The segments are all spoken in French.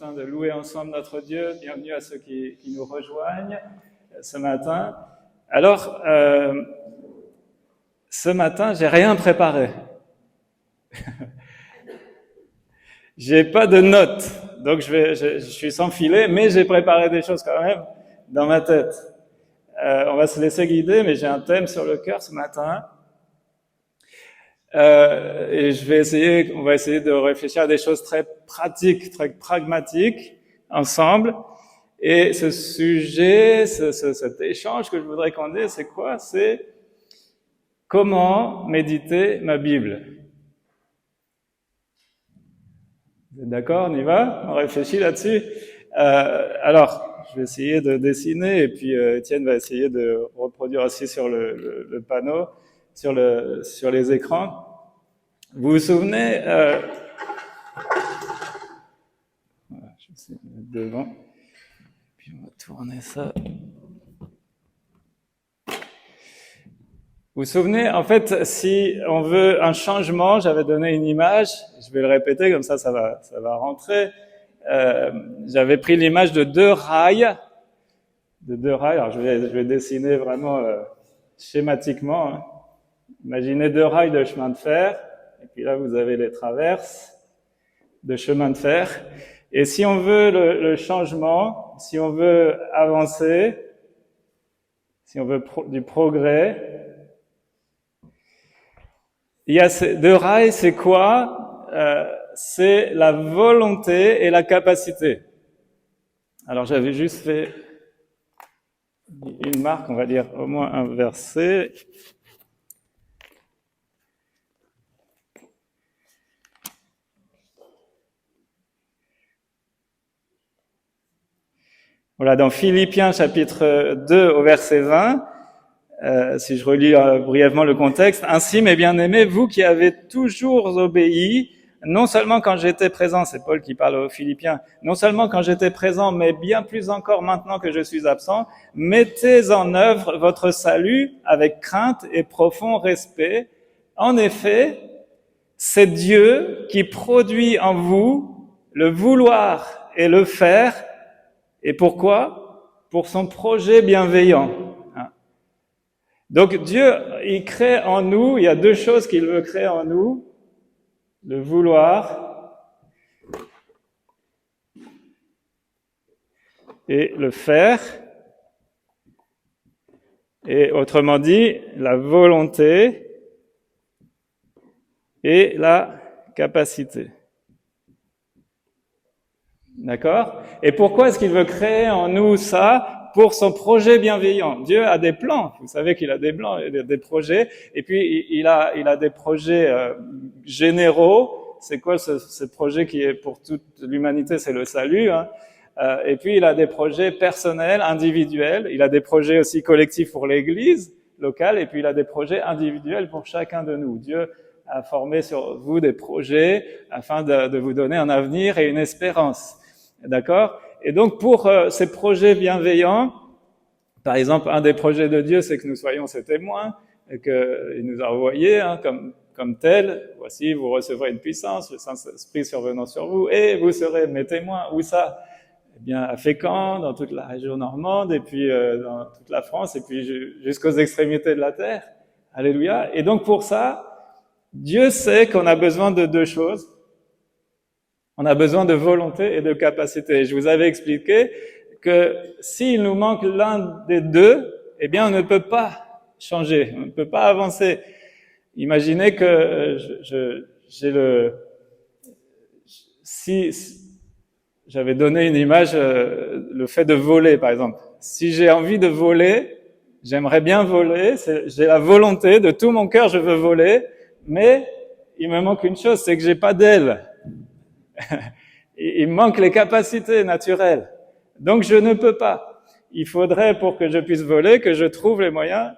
De louer ensemble notre Dieu. Bienvenue à ceux qui nous rejoignent ce matin. Alors, ce matin, j'ai rien préparé. J'ai pas de notes, donc je suis sans filet, mais j'ai préparé des choses quand même dans ma tête. On va se laisser guider, mais j'ai un thème sur le cœur ce matin. Et on va essayer de réfléchir à des choses très pratiques, très pragmatiques ensemble. Et ce sujet, cet échange que je voudrais qu'on ait, c'est quoi? C'est comment méditer ma Bible. Vous êtes d'accord? On y va? On réfléchit là-dessus? Alors, je vais essayer de dessiner et puis Étienne va essayer de reproduire aussi sur le panneau, sur les écrans. Vous vous souvenez, voilà, je vais essayer de mettre devant, puis on va tourner ça. Vous vous souvenez, en fait, si on veut un changement, j'avais donné une image, je vais le répéter, comme ça va rentrer. J'avais pris l'image de deux rails, alors je vais dessiner vraiment schématiquement. Hein. Imaginez deux rails de chemin de fer. Et puis là, vous avez les traverses de chemin de fer. Et si on veut le changement, si on veut avancer, si on veut du progrès, il y a ces deux rails, c'est quoi? C'est la volonté et la capacité. Alors j'avais juste fait une marque, on va dire au moins un verset. Voilà, dans Philippiens chapitre 2 au verset 20, si je relis brièvement le contexte, « Ainsi, mes bien-aimés, vous qui avez toujours obéi, non seulement quand j'étais présent, c'est Paul qui parle aux Philippiens, non seulement quand j'étais présent, mais bien plus encore maintenant que je suis absent, mettez en œuvre votre salut avec crainte et profond respect. En effet, c'est Dieu qui produit en vous le vouloir et le faire. Et pourquoi? Pour son projet bienveillant. Donc Dieu, il crée en nous, il y a deux choses qu'il veut créer en nous, le vouloir et le faire. Et autrement dit, la volonté et la capacité. D'accord? Et pourquoi est-ce qu'il veut créer en nous ça? Pour son projet bienveillant. Dieu a des plans. Vous savez qu'il a des plans, il a des projets. Et puis, il a des projets généraux. C'est quoi ce projet qui est pour toute l'humanité? C'est le salut. Hein. Et puis, il a des projets personnels, individuels. Il a des projets aussi collectifs pour l'Église locale. Et puis, il a des projets individuels pour chacun de nous. Dieu a formé sur vous des projets afin de vous donner un avenir et une espérance. D'accord? Et donc, pour ces projets bienveillants, par exemple, un des projets de Dieu, c'est que nous soyons ses témoins, et qu'il nous a envoyés comme tels. Voici, vous recevrez une puissance, le Saint-Esprit survenant sur vous, et vous serez mes témoins. Où ça? Eh bien, à Fécamp, dans toute la région normande, et puis dans toute la France, et puis jusqu'aux extrémités de la terre. Alléluia. Et donc, pour ça, Dieu sait qu'on a besoin de deux choses. On a besoin de volonté et de capacité. Je vous avais expliqué que s'il nous manque l'un des deux, eh bien, on ne peut pas changer, on ne peut pas avancer. Imaginez que si j'avais donné une image, le fait de voler, par exemple. Si j'ai envie de voler, j'aimerais bien voler, j'ai la volonté, de tout mon cœur, je veux voler, mais il me manque une chose, c'est que j'ai pas d'ailes. Il me manque les capacités naturelles. Donc je ne peux pas. Il faudrait, pour que je puisse voler, que je trouve les moyens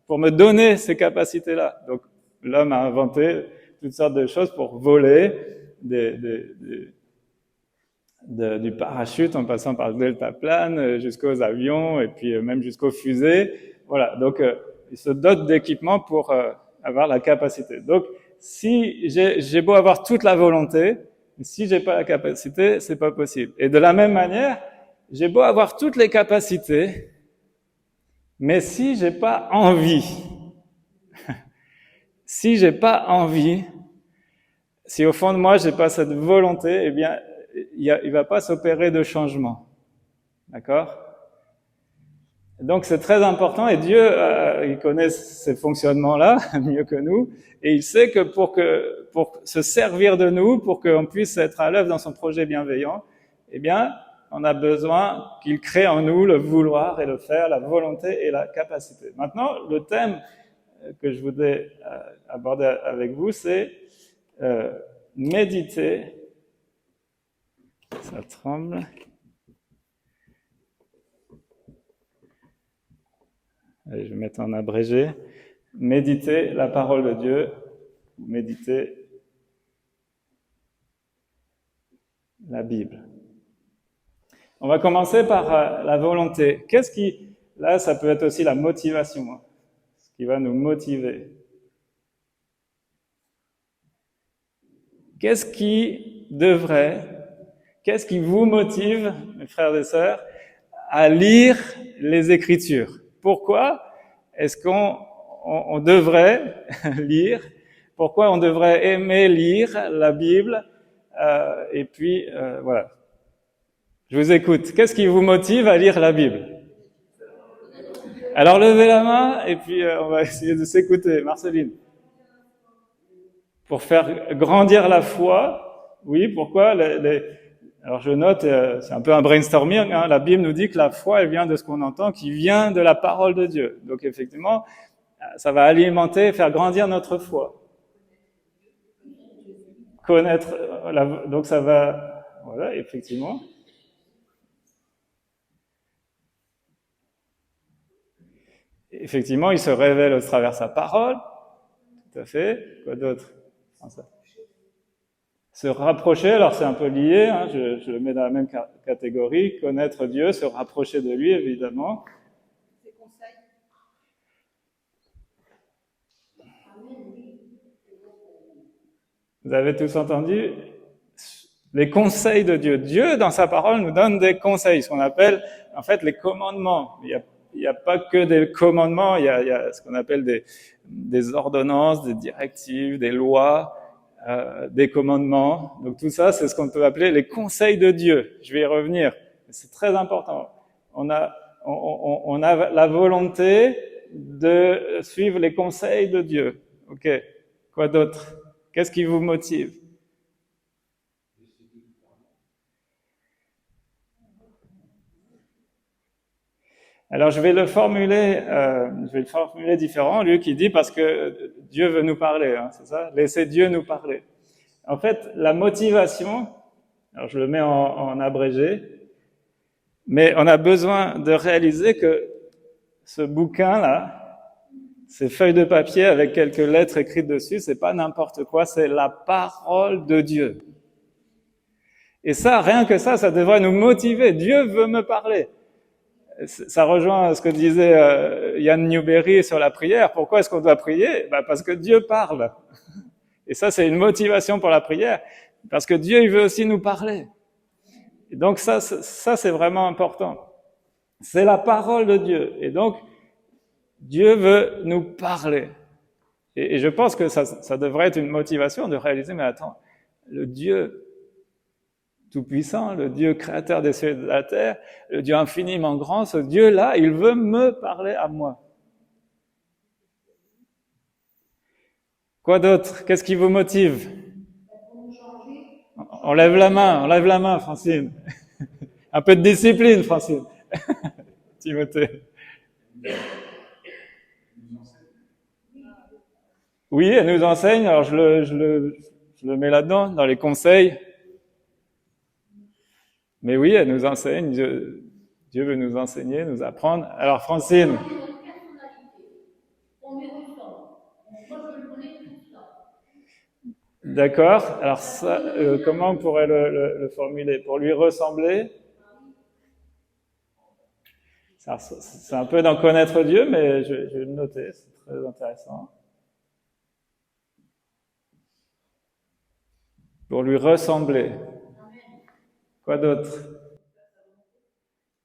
pour me donner ces capacités-là. Donc l'homme a inventé toutes sortes de choses pour voler, du parachute en passant par le deltaplane jusqu'aux avions et puis même jusqu'aux fusées. Voilà, donc il se dote d'équipements pour avoir la capacité. Donc si j'ai beau avoir toute la volonté, Mais si j'ai pas la capacité, c'est pas possible. Et de la même manière, j'ai beau avoir toutes les capacités, mais si j'ai pas envie, si j'ai pas envie, si au fond de moi j'ai pas cette volonté, eh bien, il va pas s'opérer de changement. D'accord? Donc c'est très important et Dieu, il connaît ces fonctionnements-là mieux que nous et il sait que pour se servir de nous, pour qu'on puisse être à l'œuvre dans son projet bienveillant, eh bien, on a besoin qu'il crée en nous le vouloir et le faire, la volonté et la capacité. Maintenant, le thème que je voudrais aborder avec vous, c'est méditer. Ça tremble. Allez, je vais mettre en abrégé. Méditer la parole de Dieu, méditer la Bible. On va commencer par la volonté. Là, ça peut être aussi la motivation, hein, ce qui va nous motiver. Qu'est-ce qui vous motive, mes frères et sœurs, à lire les Écritures? Pourquoi est-ce qu'on devrait lire? Pourquoi on devrait aimer lire la Bible? Et puis, voilà. Je vous écoute. Qu'est-ce qui vous motive à lire la Bible? Alors, levez la main et puis on va essayer de s'écouter. Marceline. Pour faire grandir la foi. Oui, pourquoi? Alors je note, c'est un peu un brainstorming, hein, la Bible nous dit que la foi, elle vient de ce qu'on entend, qui vient de la parole de Dieu. Donc effectivement, ça va alimenter, faire grandir notre foi. Connaître, donc ça va, voilà, effectivement. Effectivement, il se révèle au travers sa parole. Tout à fait. Quoi d'autre? Se rapprocher, alors c'est un peu lié, hein, je le mets dans la même catégorie, connaître Dieu, se rapprocher de lui, évidemment. Ses conseils. Vous avez tous entendu? Les conseils de Dieu. Dieu, dans sa parole, nous donne des conseils, ce qu'on appelle, en fait, les commandements. Il y a pas que des commandements, il y a ce qu'on appelle des ordonnances, des directives, des lois, des commandements. Donc tout ça, c'est ce qu'on peut appeler les conseils de Dieu. Je vais y revenir. C'est très important. On a la volonté de suivre les conseils de Dieu. Ok. Quoi d'autre? Qu'est-ce qui vous motive? Alors je vais le formuler différent. Lui qui dit parce que Dieu veut nous parler, hein, c'est ça? Laissez Dieu nous parler. En fait, la motivation, alors je le mets en abrégé, mais on a besoin de réaliser que ce bouquin-là, ces feuilles de papier avec quelques lettres écrites dessus, c'est pas n'importe quoi, c'est la parole de Dieu. Et ça, rien que ça devrait nous motiver. Dieu veut me parler. Ça rejoint ce que disait Yann Newberry sur la prière. Pourquoi est-ce qu'on doit prier? Parce que Dieu parle. Et ça, c'est une motivation pour la prière, parce que Dieu, il veut aussi nous parler. Et donc ça c'est vraiment important. C'est la parole de Dieu. Et donc, Dieu veut nous parler. Et je pense que ça devrait être une motivation de réaliser, mais attends, le Dieu tout-puissant, le Dieu créateur des cieux et de la terre, le Dieu infiniment grand, ce Dieu-là, il veut me parler à moi. Quoi d'autre? Qu'est-ce qui vous motive? On lève la main, Francine. Un peu de discipline, Francine. Timothée. Oui, elle nous enseigne, alors je le mets là-dedans, dans les conseils. Mais oui, elle nous enseigne, Dieu veut nous enseigner, nous apprendre. Alors Francine. D'accord, alors ça, comment on pourrait le formuler? Pour lui ressembler? C'est un peu d'en connaître Dieu, mais je vais le noter, c'est très intéressant. pour lui ressembler. Quoi d'autre?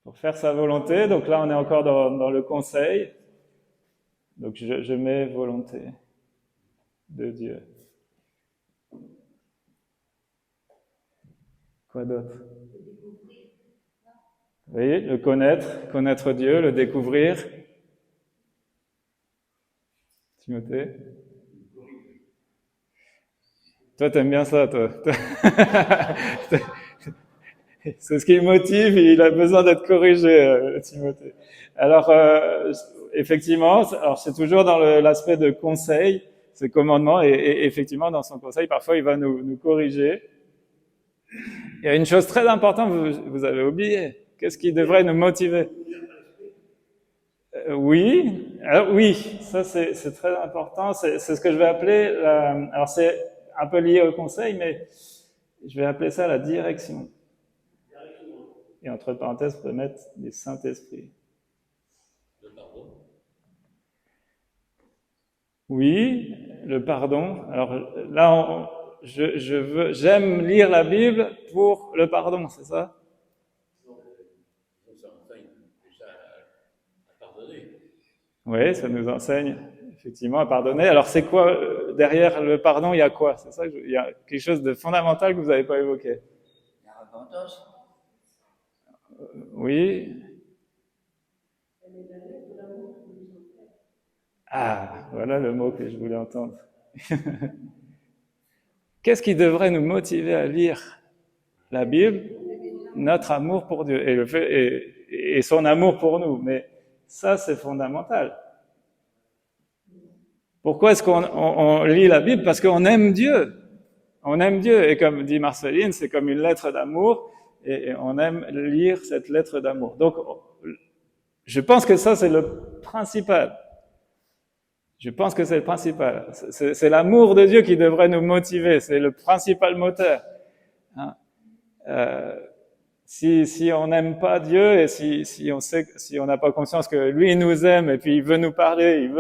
Pour faire sa volonté. Donc là, on est encore dans le conseil. Donc je mets volonté de Dieu. Quoi d'autre? Oui, le connaître Dieu, le découvrir. Timothée? Toi, t'aimes bien ça, toi. C'est ce qui le motive, il a besoin d'être corrigé, Timothée. Alors, effectivement, alors c'est toujours dans l'aspect de conseil, ce commandement, et effectivement, dans son conseil, parfois, il va nous corriger. Il y a une chose très importante, vous avez oublié. Qu'est-ce qui devrait nous motiver? Oui, alors oui, ça c'est très important. C'est ce que je vais appeler, alors c'est un peu lié au conseil, mais je vais appeler ça la direction. Et entre parenthèses, on peut mettre des Saint-Esprit. Le pardon. Oui, le pardon. Alors là, j'aime lire la Bible pour le pardon, c'est ça? Ça enseigne déjà à pardonner. Oui, ça nous enseigne effectivement à pardonner. Alors c'est quoi derrière le pardon? Il y a quoi? C'est ça? Il y a quelque chose de fondamental que vous n'avez pas évoqué. La repentance. Oui. Ah, voilà le mot que je voulais entendre. Qu'est-ce qui devrait nous motiver à lire la Bible? Notre amour pour Dieu et son amour pour nous. Mais ça, c'est fondamental. Pourquoi est-ce qu'on lit la Bible? Parce qu'on aime Dieu. On aime Dieu. Et comme dit Marceline, c'est comme une lettre d'amour. Et on aime lire cette lettre d'amour. Donc, je pense que ça, c'est le principal. Je pense que c'est le principal. C'est l'amour de Dieu qui devrait nous motiver. C'est le principal moteur. Hein? Si on n'aime pas Dieu et si on n'a pas conscience que lui il nous aime et puis il veut nous parler,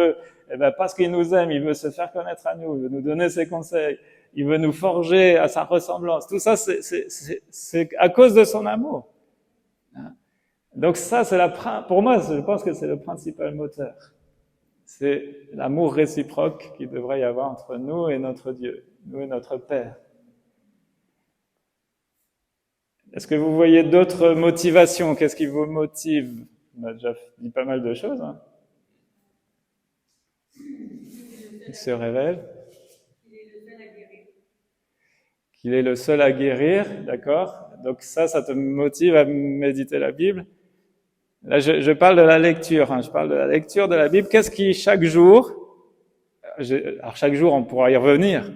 parce qu'il nous aime, il veut se faire connaître à nous, il veut nous donner ses conseils, il veut nous forger à sa ressemblance. Tout ça, c'est à cause de son amour. Donc ça, pour moi, je pense que c'est le principal moteur. C'est l'amour réciproque qu'il devrait y avoir entre nous et notre Dieu, nous et notre Père. Est-ce que vous voyez d'autres motivations? Qu'est-ce qui vous motive? On a déjà dit pas mal de choses. Hein. Il se révèle. Qu'il est le seul à guérir, d'accord? Donc ça te motive à méditer la Bible. Là, je parle de la lecture. Hein. Je parle de la lecture de la Bible. Qu'est-ce qui, chaque jour... Alors chaque jour, on pourra y revenir.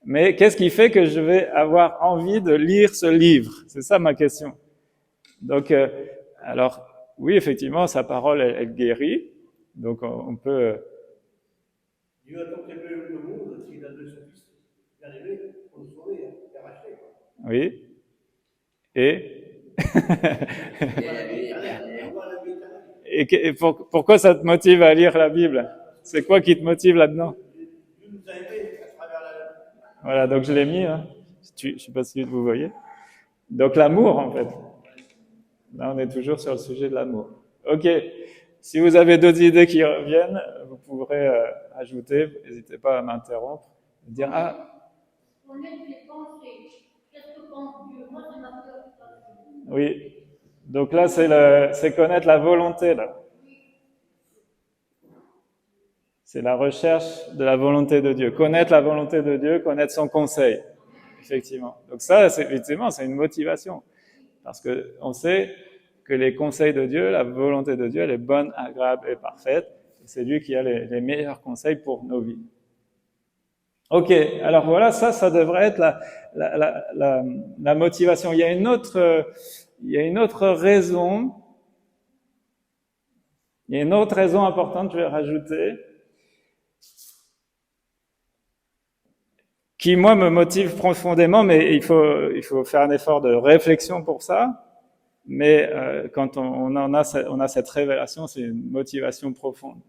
Mais qu'est-ce qui fait que je vais avoir envie de lire ce livre? C'est ça ma question. Donc, alors, oui, effectivement, sa parole, elle guérit. Donc, on peut... Dieu a tant aimé le monde, s'il a donné son fils, bien aimé, pour nous sauver, les racheter. Oui. Et pourquoi ça te motive à lire la Bible? C'est quoi qui te motive là-dedans? Dieu nous a aimés à travers la... Voilà, donc je l'ai mis. Hein. Je ne sais pas si vous voyez. Donc l'amour, en fait. Là, on est toujours sur le sujet de l'amour. Ok. Si vous avez d'autres idées qui reviennent, vous pourrez ajouter. N'hésitez pas à m'interrompre. Dire Connaître les pensées. Qu'est-ce que pense Dieu? Moi, c'est ma préoccupation. Oui. Donc là, c'est connaître la volonté, là. C'est la recherche de la volonté de Dieu. Connaître la volonté de Dieu, connaître son conseil. Effectivement. Donc ça, effectivement, c'est une motivation. Parce que on sait que les conseils de Dieu, la volonté de Dieu, elle est bonne, agréable et parfaite. Et c'est lui qui a les meilleurs conseils pour nos vies. Ok, alors voilà, ça devrait être la motivation. Il y a une autre raison. Il y a une autre raison importante, je vais rajouter, qui, moi, me motive profondément, mais il faut faire un effort de réflexion pour ça. Mais quand on a cette révélation, c'est une motivation profonde.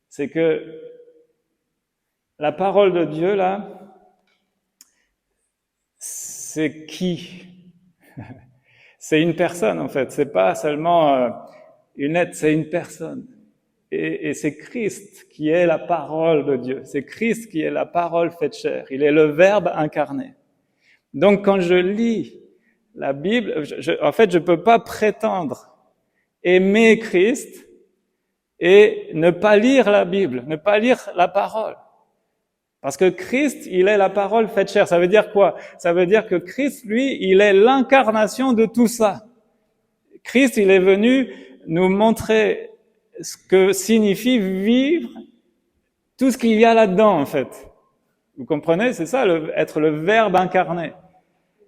C'est que la parole de Dieu, là, c'est qui? C'est une personne en fait, c'est pas seulement une être, c'est une personne. Et c'est Christ qui est la parole de Dieu, c'est Christ qui est la parole faite chair, il est le Verbe incarné. Donc quand je lis la Bible, en fait je peux pas prétendre aimer Christ et ne pas lire la Bible, ne pas lire la parole. Parce que Christ, il est la parole faite chair. Ça veut dire quoi? Ça veut dire que Christ, lui, il est l'incarnation de tout ça. Christ, il est venu nous montrer ce que signifie vivre tout ce qu'il y a là-dedans, en fait. Vous comprenez? C'est ça, être le Verbe incarné.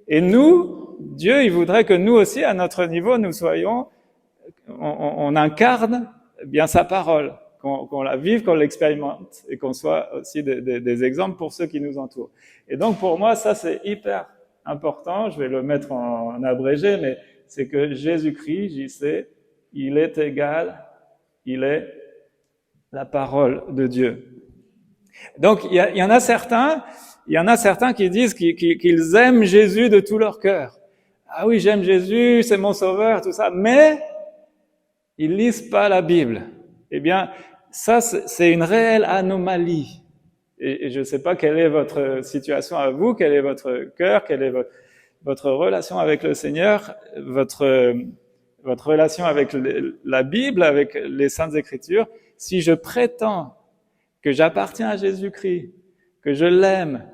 Et nous, Dieu, il voudrait que nous aussi, à notre niveau, nous soyons, on incarne bien sa parole. Qu'on la vive, qu'on l'expérimente et qu'on soit aussi des exemples pour ceux qui nous entourent. Et donc pour moi, ça c'est hyper important, je vais le mettre en abrégé, mais c'est que Jésus-Christ, JC, il est égal, il est la parole de Dieu. Donc il y en a certains qui disent qu'ils aiment Jésus de tout leur cœur. Ah oui, j'aime Jésus, c'est mon sauveur, tout ça, mais ils lisent pas la Bible. Eh bien, ça, c'est une réelle anomalie. Et je ne sais pas quelle est votre situation à vous, quel est votre cœur, quelle est votre relation avec le Seigneur, votre relation avec la Bible, avec les Saintes Écritures. Si je prétends que j'appartiens à Jésus-Christ, que je l'aime,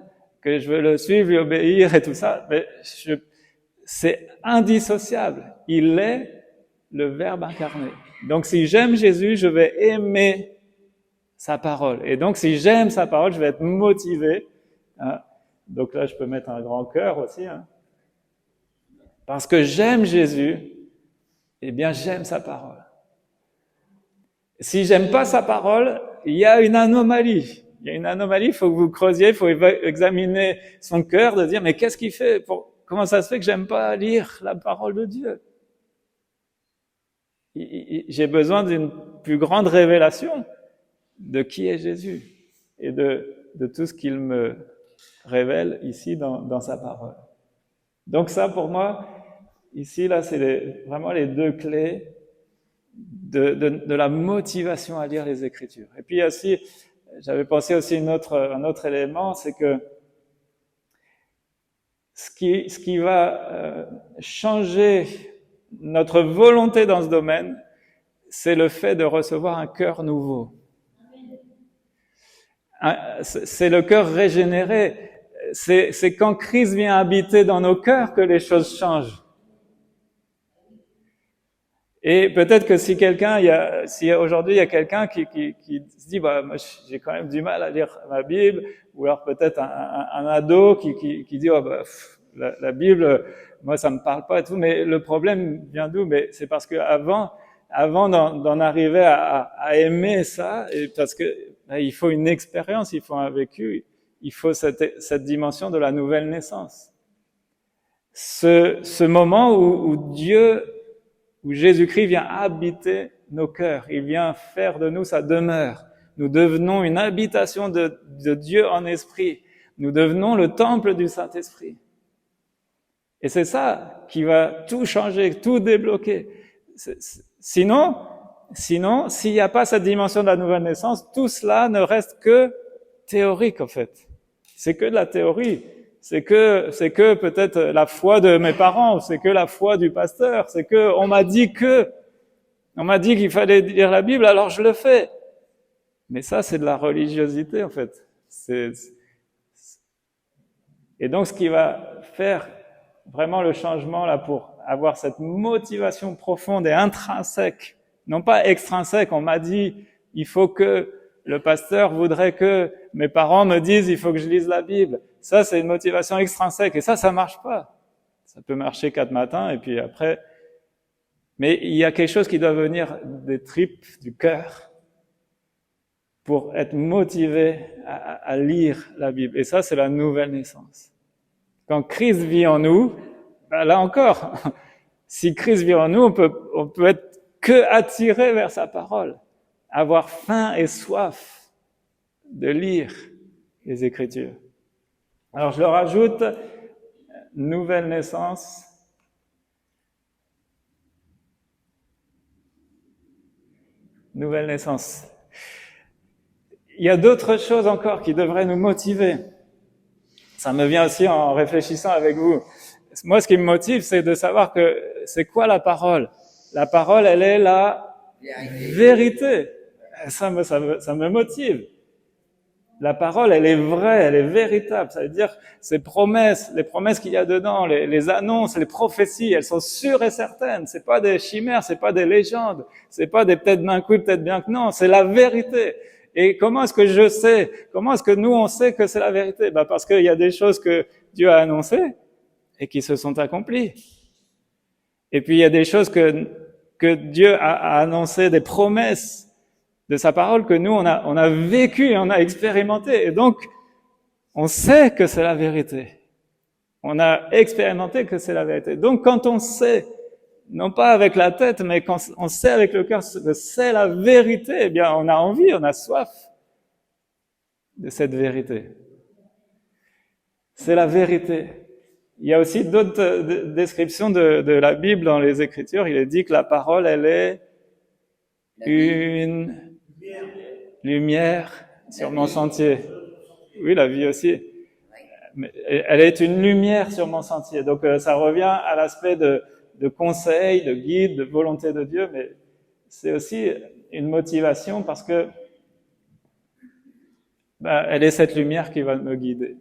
que je veux le suivre, lui obéir et tout ça, mais c'est indissociable. Il est le Verbe incarné. Donc si j'aime Jésus, je vais aimer sa parole. Et donc si j'aime sa parole, je vais être motivé. Hein. Donc là, je peux mettre un grand cœur aussi. Hein. Parce que j'aime Jésus, eh bien j'aime sa parole. Si j'aime pas sa parole, il y a une anomalie. Il y a une anomalie, il faut que vous creusiez, il faut examiner son cœur, de dire, mais qu'est-ce qu'il fait? Comment ça se fait que j'aime pas lire la parole de Dieu? J'ai besoin d'une plus grande révélation de qui est Jésus et de tout ce qu'il me révèle ici dans sa parole. Donc ça, pour moi, ici, là, c'est vraiment les deux clés de la motivation à lire les Écritures. Et puis aussi, j'avais pensé aussi un autre élément, c'est que ce qui va changer notre volonté dans ce domaine, c'est le fait de recevoir un cœur nouveau. C'est le cœur régénéré. C'est quand Christ vient habiter dans nos cœurs que les choses changent. Et peut-être que si aujourd'hui il y a quelqu'un qui se dit, bah, moi, j'ai quand même du mal à lire ma Bible, ou alors peut-être un ado qui dit, oh, bah, la Bible, moi ça me parle pas et tout, mais le problème vient d'où? Mais c'est parce que avant d'en arriver à aimer ça, et parce que il faut une expérience, il faut un vécu, il faut cette dimension de la nouvelle naissance. Ce moment où Jésus-Christ vient habiter nos cœurs, il vient faire de nous sa demeure. Nous devenons une habitation de Dieu en esprit. Nous devenons le temple du Saint-Esprit. Et c'est ça qui va tout changer, tout débloquer. Sinon, s'il n'y a pas cette dimension de la nouvelle naissance, tout cela ne reste que théorique, en fait. C'est que de la théorie. C'est que peut-être la foi de mes parents, c'est que la foi du pasteur, c'est que on m'a dit qu'il fallait lire la Bible, alors je le fais. Mais ça, c'est de la religiosité, en fait. Et donc, ce qui va faire vraiment le changement là pour avoir cette motivation profonde et intrinsèque, non pas extrinsèque, on m'a dit, il faut que le pasteur voudrait que mes parents me disent, il faut que je lise la Bible. Ça, c'est une motivation extrinsèque. Et ça marche pas. Ça peut marcher 4 matins et puis après. Mais il y a quelque chose qui doit venir des tripes, du cœur, pour être motivé à lire la Bible. Et ça, c'est la nouvelle naissance. Quand Christ vit en nous, ben là encore, si Christ vit en nous, on peut être que attiré vers sa parole, avoir faim et soif de lire les Écritures. Alors je le rajoute, nouvelle naissance. Nouvelle naissance. Il y a d'autres choses encore qui devraient nous motiver. Ça me vient aussi en réfléchissant avec vous. Moi, ce qui me motive, c'est de savoir que c'est quoi la parole. La parole, elle est la vérité. Ça me motive. La parole, elle est vraie, elle est véritable. Ça veut dire ces promesses, les promesses qu'il y a dedans, les annonces, les prophéties, elles sont sûres et certaines. C'est pas des chimères, c'est pas des légendes, c'est pas des peut-être bien que oui, peut-être bien que non. C'est la vérité. Et comment est-ce que je sais? Comment est-ce que nous on sait que c'est la vérité? Parce qu'il y a des choses que Dieu a annoncées et qui se sont accomplies. Et puis il y a des choses que Dieu a annoncées, des promesses de sa parole que nous, on a vécu et on a expérimenté. Et donc, on sait que c'est la vérité. On a expérimenté que c'est la vérité. Donc, quand on sait, non pas avec la tête, mais quand on sait avec le cœur que c'est la vérité, eh bien, on a envie, on a soif de cette vérité. C'est la vérité. Il y a aussi d'autres descriptions de la Bible dans les Écritures. Il est dit que la parole, elle est une lumière sur mon sentier. Oui, la vie aussi. Mais elle est une lumière sur mon sentier. Donc ça revient à l'aspect de conseil, de guide, de volonté de Dieu, mais c'est aussi une motivation parce que elle est cette lumière qui va me guider,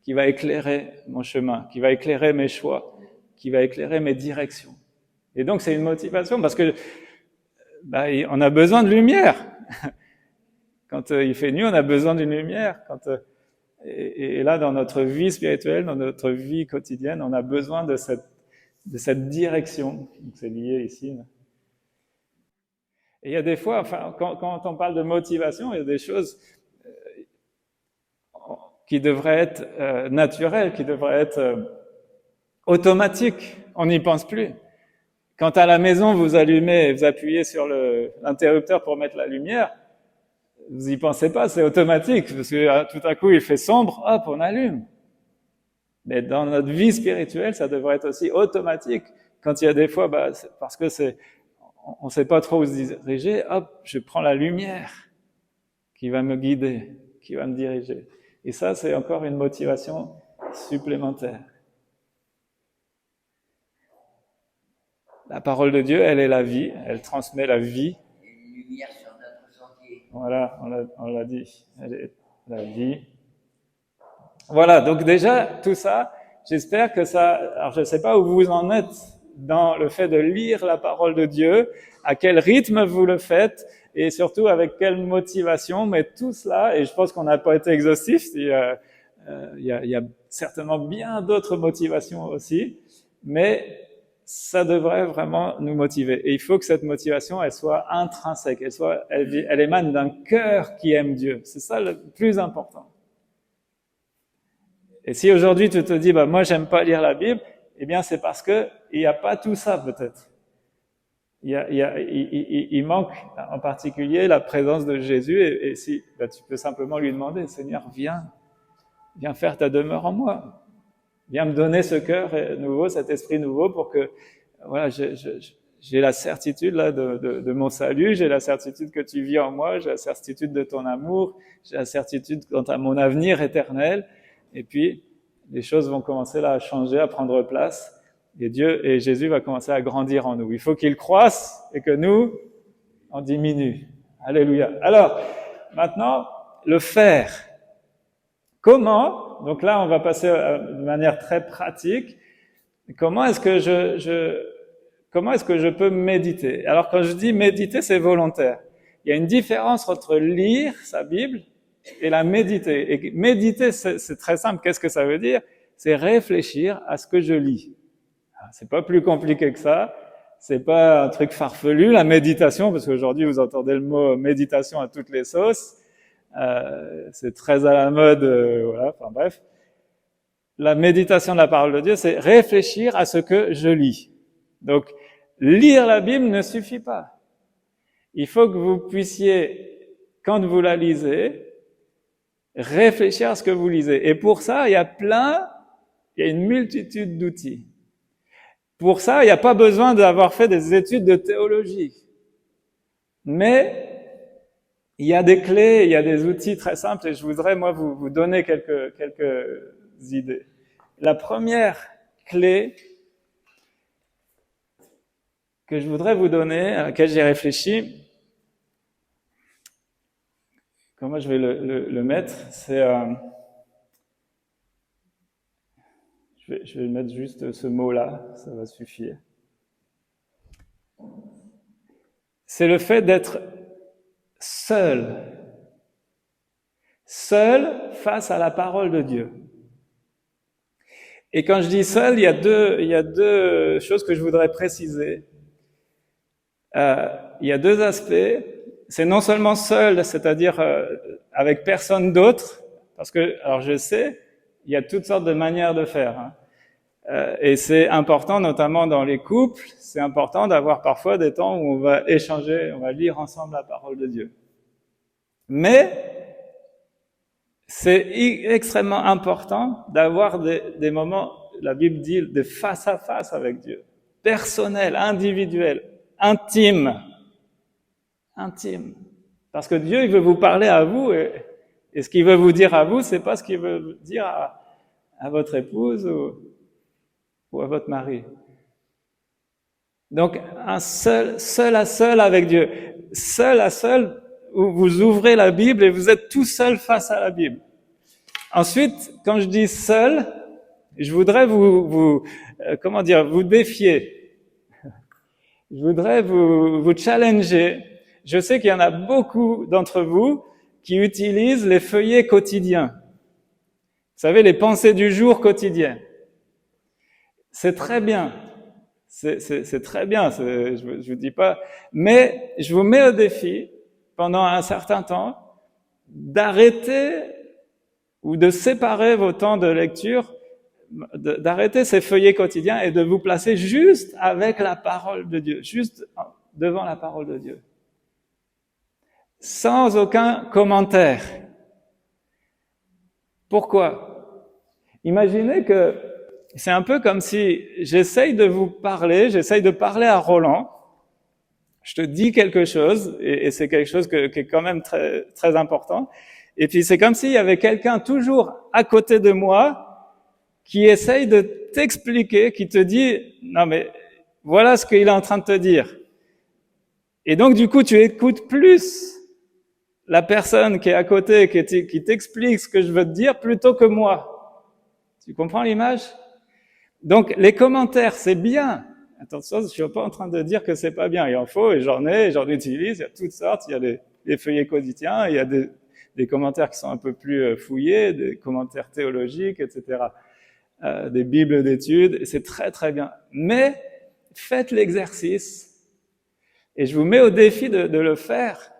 qui va éclairer mon chemin, qui va éclairer mes choix, qui va éclairer mes directions. Et donc c'est une motivation parce que on a besoin de lumière. Quand il fait nuit, on a besoin d'une lumière. Et là, dans notre vie spirituelle, dans notre vie quotidienne, on a besoin de cette direction. Donc, c'est lié ici. Et il y a des fois, quand on parle de motivation, il y a des choses qui devraient être naturelles, qui devraient être automatiques. On n'y pense plus. Quand à la maison, vous appuyez sur l'interrupteur pour mettre la lumière, vous y pensez pas, c'est automatique, parce que tout à coup il fait sombre, hop, on allume. Mais dans notre vie spirituelle, ça devrait être aussi automatique. Quand il y a des fois, parce que on sait pas trop où se diriger, hop, je prends la lumière qui va me guider, qui va me diriger. Et ça, c'est encore une motivation supplémentaire. La parole de Dieu, elle est la vie, elle transmet la vie. Une lumière sur notre sentier. Voilà, on l'a dit, elle est la vie. Voilà, donc déjà, tout ça, j'espère que ça... Alors, je ne sais pas où vous en êtes dans le fait de lire la parole de Dieu, à quel rythme vous le faites, et surtout avec quelle motivation, mais tout cela, et je pense qu'on n'a pas été exhaustif, il y a certainement bien d'autres motivations aussi, mais ça devrait vraiment nous motiver. Et il faut que cette motivation, elle soit intrinsèque, elle émane d'un cœur qui aime Dieu. C'est ça le plus important. Et si aujourd'hui tu te dis, moi j'aime pas lire la Bible, eh bien c'est parce que il n'y a pas tout ça peut-être. Il manque en particulier la présence de Jésus, et si tu peux simplement lui demander, Seigneur, viens faire ta demeure en moi. Viens me donner ce cœur nouveau, cet esprit nouveau, pour que voilà, j'ai la certitude là de mon salut, j'ai la certitude que tu vis en moi, j'ai la certitude de ton amour, j'ai la certitude quant à mon avenir éternel. Et puis les choses vont commencer là à changer, à prendre place, et Dieu et Jésus va commencer à grandir en nous. Il faut qu'il croisse et que nous on diminue. Alléluia. Alors maintenant, le faire. Comment? Donc là, on va passer de manière très pratique. Comment est-ce que je peux méditer? Alors, quand je dis méditer, c'est volontaire. Il y a une différence entre lire sa Bible et la méditer. Et méditer, c'est très simple. Qu'est-ce que ça veut dire? C'est réfléchir à ce que je lis. C'est pas plus compliqué que ça. C'est pas un truc farfelu, la méditation, parce qu'aujourd'hui, vous entendez le mot méditation à toutes les sauces. C'est très à la mode, voilà, enfin bref. La méditation de la parole de Dieu, c'est réfléchir à ce que je lis. Donc, lire la Bible ne suffit pas. Il faut que vous puissiez, quand vous la lisez, réfléchir à ce que vous lisez. Et pour ça, il y a plein Il y a une multitude d'outils. Pour ça, il n'y a pas besoin d'avoir fait des études de théologie. Mais il y a des clés, il y a des outils très simples et je voudrais, moi, vous donner quelques idées. La première clé que je voudrais vous donner, à laquelle j'ai réfléchi, comment je vais le mettre, c'est... je vais mettre juste ce mot-là, ça va suffire. C'est le fait d'être seul. Seul face à la parole de Dieu. Et quand je dis seul, il y a deux choses que je voudrais préciser. Il y a deux aspects. C'est non seulement seul, c'est-à-dire avec personne d'autre, parce que, alors je sais, il y a toutes sortes de manières de faire. Hein. Et c'est important, notamment dans les couples, c'est important d'avoir parfois des temps où on va échanger, on va lire ensemble la parole de Dieu. Mais c'est extrêmement important d'avoir des moments, la Bible dit, de face à face avec Dieu, personnel, individuel, intime. Parce que Dieu, il veut vous parler à vous et ce qu'il veut vous dire à vous, c'est pas ce qu'il veut dire à votre épouse ou à votre mari. Donc, un seul à seul avec Dieu. Seul à seul, où vous ouvrez la Bible et vous êtes tout seul face à la Bible. Ensuite, quand je dis seul, je voudrais vous défier. Je voudrais vous challenger. Je sais qu'il y en a beaucoup d'entre vous qui utilisent les feuillets quotidiens. Vous savez, les pensées du jour quotidiennes. C'est très bien. C'est très bien. Je vous dis pas. Mais je vous mets au défi, pendant un certain temps, d'arrêter ou de séparer vos temps de lecture, d'arrêter ces feuillets quotidiens et de vous placer juste avec la parole de Dieu, juste devant la parole de Dieu. Sans aucun commentaire. Pourquoi? Imaginez que c'est un peu comme si j'essaye de vous parler, j'essaye de parler à Roland, je te dis quelque chose, et c'est quelque chose qui est quand même très, très important, et puis c'est comme s'il y avait quelqu'un toujours à côté de moi qui essaye de t'expliquer, qui te dit « Non mais voilà ce qu'il est en train de te dire ». Et donc du coup tu écoutes plus la personne qui est à côté, qui t'explique ce que je veux te dire, plutôt que moi. Tu comprends l'image? Donc, les commentaires, c'est bien. Attention, je suis pas en train de dire que c'est pas bien. Il en faut, et j'en utilise. Il y a toutes sortes. Il y a les feuillets quotidiens. Il y a des commentaires qui sont un peu plus fouillés, des commentaires théologiques, etc. Des bibles d'études. C'est très, très bien. Mais, faites l'exercice. Et je vous mets au défi de le faire.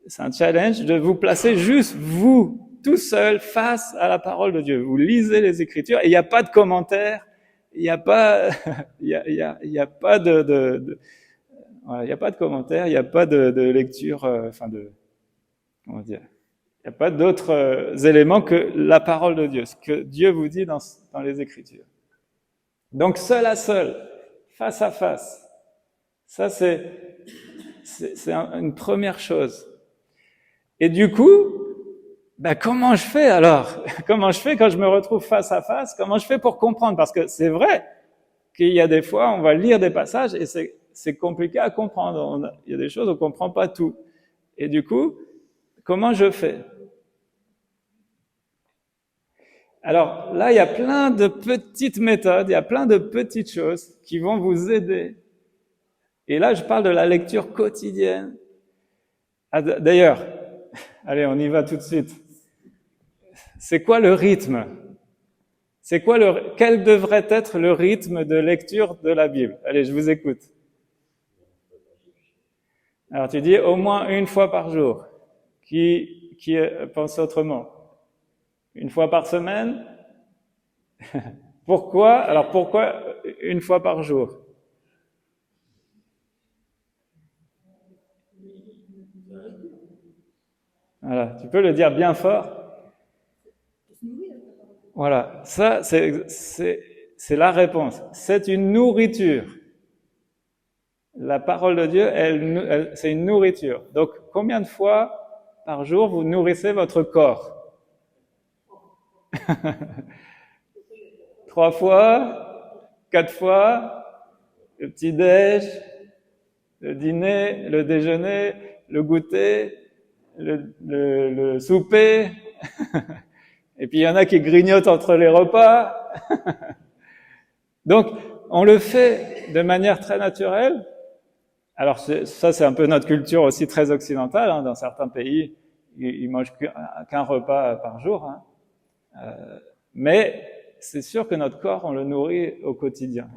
C'est un challenge de vous placer juste vous, tout seul, face à la parole de Dieu. Vous lisez les Écritures et il n'y a pas de commentaires, il n'y a pas, il y a pas voilà, il n'y a pas de commentaires, il n'y a pas de lecture, comment dire, il n'y a pas d'autres éléments que la parole de Dieu, ce que Dieu vous dit dans les Écritures. Donc seul à seul, face à face, ça c'est une première chose. Et du coup, comment je fais alors? Comment je fais quand je me retrouve face à face? Comment je fais pour comprendre? Parce que c'est vrai qu'il y a des fois, on va lire des passages et c'est compliqué à comprendre. Il y a des choses, on comprend pas tout. Et du coup, comment je fais? Alors là, il y a plein de petites méthodes, il y a plein de petites choses qui vont vous aider. Et là, je parle de la lecture quotidienne. D'ailleurs, allez, on y va tout de suite. C'est quoi le rythme? Quel devrait être le rythme de lecture de la Bible? Allez, je vous écoute. Alors, tu dis au moins une fois par jour. Qui pense autrement? Une fois par semaine? Pourquoi? Alors, pourquoi une fois par jour? Voilà, tu peux le dire bien fort. Voilà, ça c'est la réponse. C'est une nourriture. La parole de Dieu, c'est une nourriture. Donc, combien de fois par jour vous nourrissez votre corps? 3 fois, 4 fois, le petit-déj, le dîner, le déjeuner, le goûter, le souper. Et puis il y en a qui grignotent entre les repas. Donc, on le fait de manière très naturelle. Alors ça, c'est un peu notre culture aussi très occidentale. Hein. Dans certains pays, ils mangent qu'un repas par jour. Hein. Mais c'est sûr que notre corps, on le nourrit au quotidien.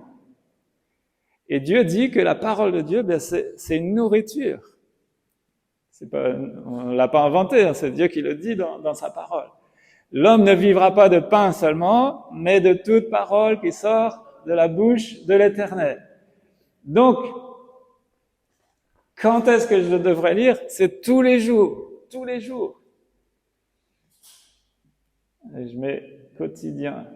Et Dieu dit que la parole de Dieu, ben c'est une nourriture. On l'a pas inventé, hein, c'est Dieu qui le dit dans sa parole. L'homme ne vivra pas de pain seulement, mais de toute parole qui sort de la bouche de l'Éternel. Donc, quand est-ce que je devrais lire? C'est tous les jours. Tous les jours. Et je mets quotidien.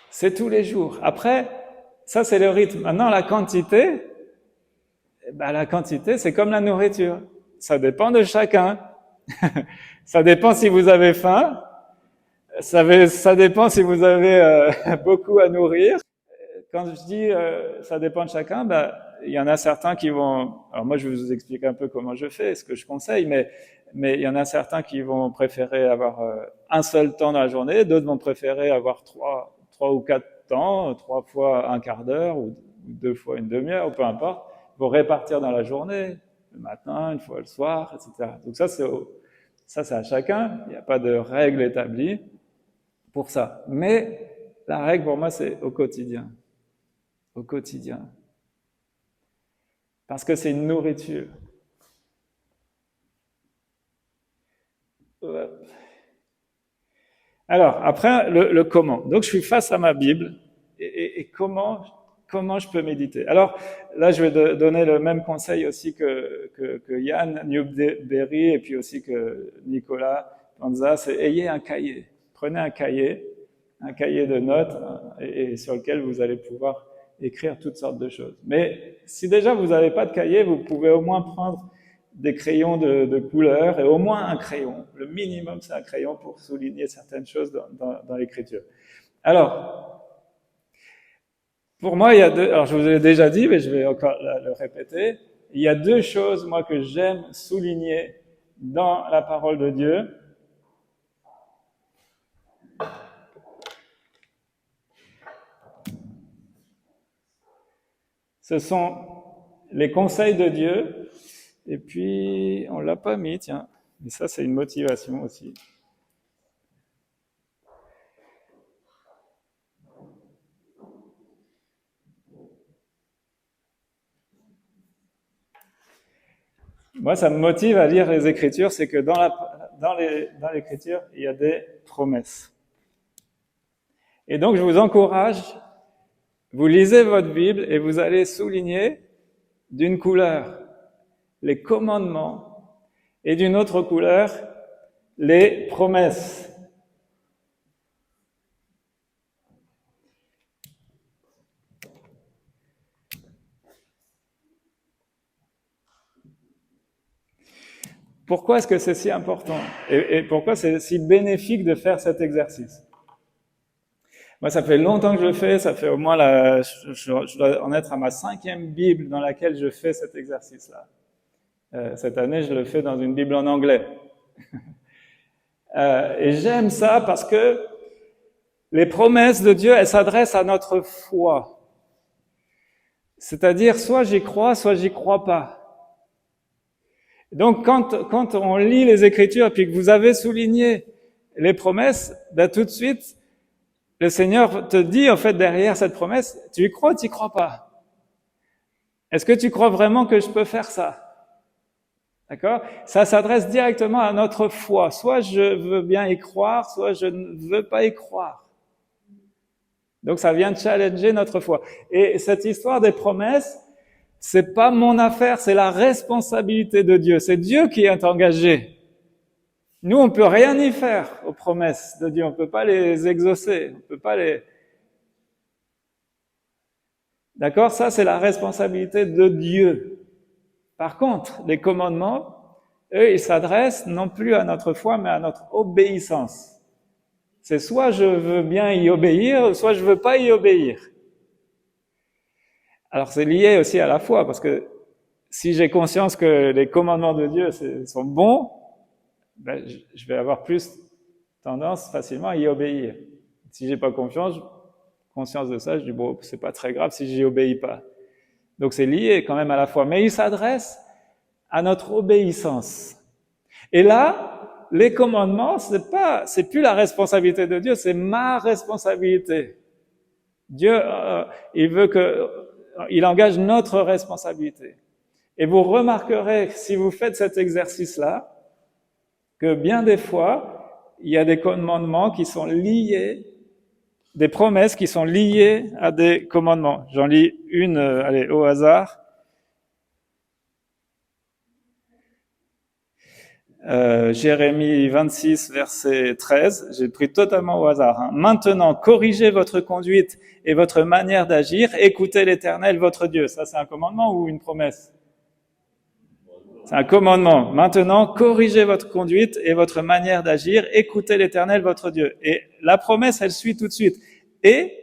C'est tous les jours. Après, ça c'est le rythme. Maintenant, la quantité, la quantité, c'est comme la nourriture. Ça dépend de chacun. Ça dépend si vous avez faim. Ça dépend si vous avez beaucoup à nourrir. Quand je dis ça dépend de chacun, il y en a certains qui vont... Alors moi, je vais vous expliquer un peu comment je fais, ce que je conseille, mais il y en a certains qui vont préférer avoir un seul temps dans la journée, d'autres vont préférer avoir 3 ou 4 temps, 3 fois un quart d'heure ou 2 fois une demi-heure, ou peu importe. Ils vont répartir dans la journée, le matin, une fois le soir, etc. Donc ça, c'est à chacun. Il n'y a pas de règle établie pour ça. Mais la règle pour moi, c'est au quotidien. Au quotidien. Parce que c'est une nourriture. Alors, après, le comment. Donc, je suis face à ma Bible. Et comment je peux méditer? Alors, là, je vais donner le même conseil aussi que Yann Newberry et puis aussi que Nicolas Panza, c'est ayez un cahier. Prenez un cahier de notes et sur lequel vous allez pouvoir écrire toutes sortes de choses. Mais si déjà vous n'avez pas de cahier, vous pouvez au moins prendre des crayons de couleur et au moins un crayon. Le minimum, c'est un crayon pour souligner certaines choses dans l'écriture. Alors, pour moi, il y a deux... Alors, je vous ai déjà dit, mais je vais encore le répéter. Il y a 2 choses, moi, que j'aime souligner dans la parole de Dieu. Ce sont les conseils de Dieu, et puis, on l'a pas mis, tiens, mais ça, c'est une motivation aussi. Moi, ça me motive à lire les Écritures, c'est que dans l'Écriture, il y a des promesses. Et donc, je vous encourage, vous lisez votre Bible et vous allez souligner d'une couleur les commandements et d'une autre couleur les promesses. Pourquoi est-ce que c'est si important et pourquoi c'est si bénéfique de faire cet exercice? Moi, ça fait longtemps que je le fais, ça fait au moins je dois en être à ma 5e Bible dans laquelle je fais cet exercice-là. Cette année, je le fais dans une Bible en anglais. Et j'aime ça parce que les promesses de Dieu, elles s'adressent à notre foi. C'est-à-dire, soit j'y crois, soit j'y crois pas. Donc, quand on lit les Écritures et puis que vous avez souligné les promesses, tout de suite, le Seigneur te dit, en fait, derrière cette promesse, tu y crois ou tu y crois pas? Est-ce que tu crois vraiment que je peux faire ça? D'accord? Ça s'adresse directement à notre foi. Soit je veux bien y croire, soit je ne veux pas y croire. Donc, ça vient challenger notre foi. Et cette histoire des promesses, c'est pas mon affaire, c'est la responsabilité de Dieu. C'est Dieu qui est engagé. Nous, on peut rien y faire aux promesses de Dieu. On peut pas les exaucer. On peut pas les... D'accord? Ça, c'est la responsabilité de Dieu. Par contre, les commandements, eux, ils s'adressent non plus à notre foi, mais à notre obéissance. C'est soit je veux bien y obéir, soit je veux pas y obéir. Alors, c'est lié aussi à la foi, parce que si j'ai conscience que les commandements de Dieu sont bons, ben, je vais avoir plus tendance facilement à y obéir. Si j'ai pas conscience de ça, je dis bon, c'est pas très grave si j'y obéis pas. Donc c'est lié quand même à la foi, mais il s'adresse à notre obéissance. Et là, les commandements, c'est plus la responsabilité de Dieu, c'est ma responsabilité. Dieu, il engage notre responsabilité. Et vous remarquerez, si vous faites cet exercice-là, que bien des fois, il y a des commandements qui sont liés, des promesses qui sont liées à des commandements. J'en lis une, allez, au hasard. Jérémie 26, verset 13, j'ai pris totalement au hasard. Hein. Maintenant, corrigez votre conduite et votre manière d'agir, écoutez l'Éternel, votre Dieu. Ça, c'est un commandement ou une promesse? C'est un commandement. Maintenant, corrigez votre conduite et votre manière d'agir, écoutez l'Éternel, votre Dieu. Et la promesse, elle suit tout de suite. Et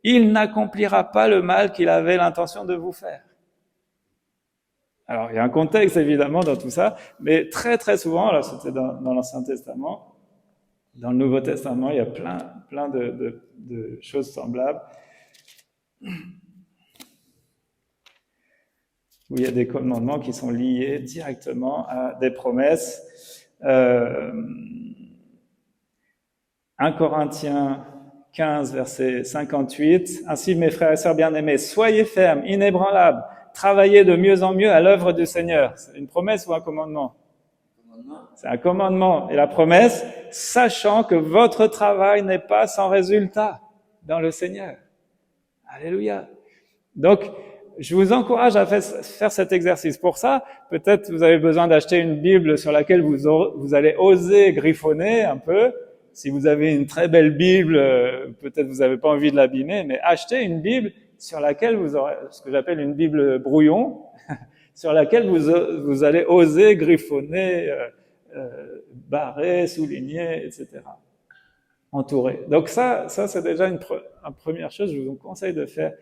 il n'accomplira pas le mal qu'il avait l'intention de vous faire. Alors, il y a un contexte, évidemment, dans tout ça, mais très, très souvent, alors c'était dans l'Ancien Testament, dans le Nouveau Testament, il y a plein de choses semblables, où il y a des commandements qui sont liés directement à des promesses. 1 Corinthiens 15, verset 58, « Ainsi, mes frères et sœurs bien-aimés, soyez fermes, inébranlables, travaillez de mieux en mieux à l'œuvre du Seigneur. » C'est une promesse ou un commandement? C'est un commandement. Et la promesse, sachant que votre travail n'est pas sans résultat dans le Seigneur. Alléluia. Donc, je vous encourage à faire cet exercice. Pour ça, peut-être vous avez besoin d'acheter une Bible sur laquelle vous allez oser griffonner un peu. Si vous avez une très belle Bible, peut-être vous n'avez pas envie de l'abîmer, mais achetez une Bible sur laquelle vous aurez ce que j'appelle une Bible brouillon, sur laquelle vous allez oser griffonner, barrer, souligner, etc. Entourer. Donc ça c'est déjà une première chose que je vous conseille de faire.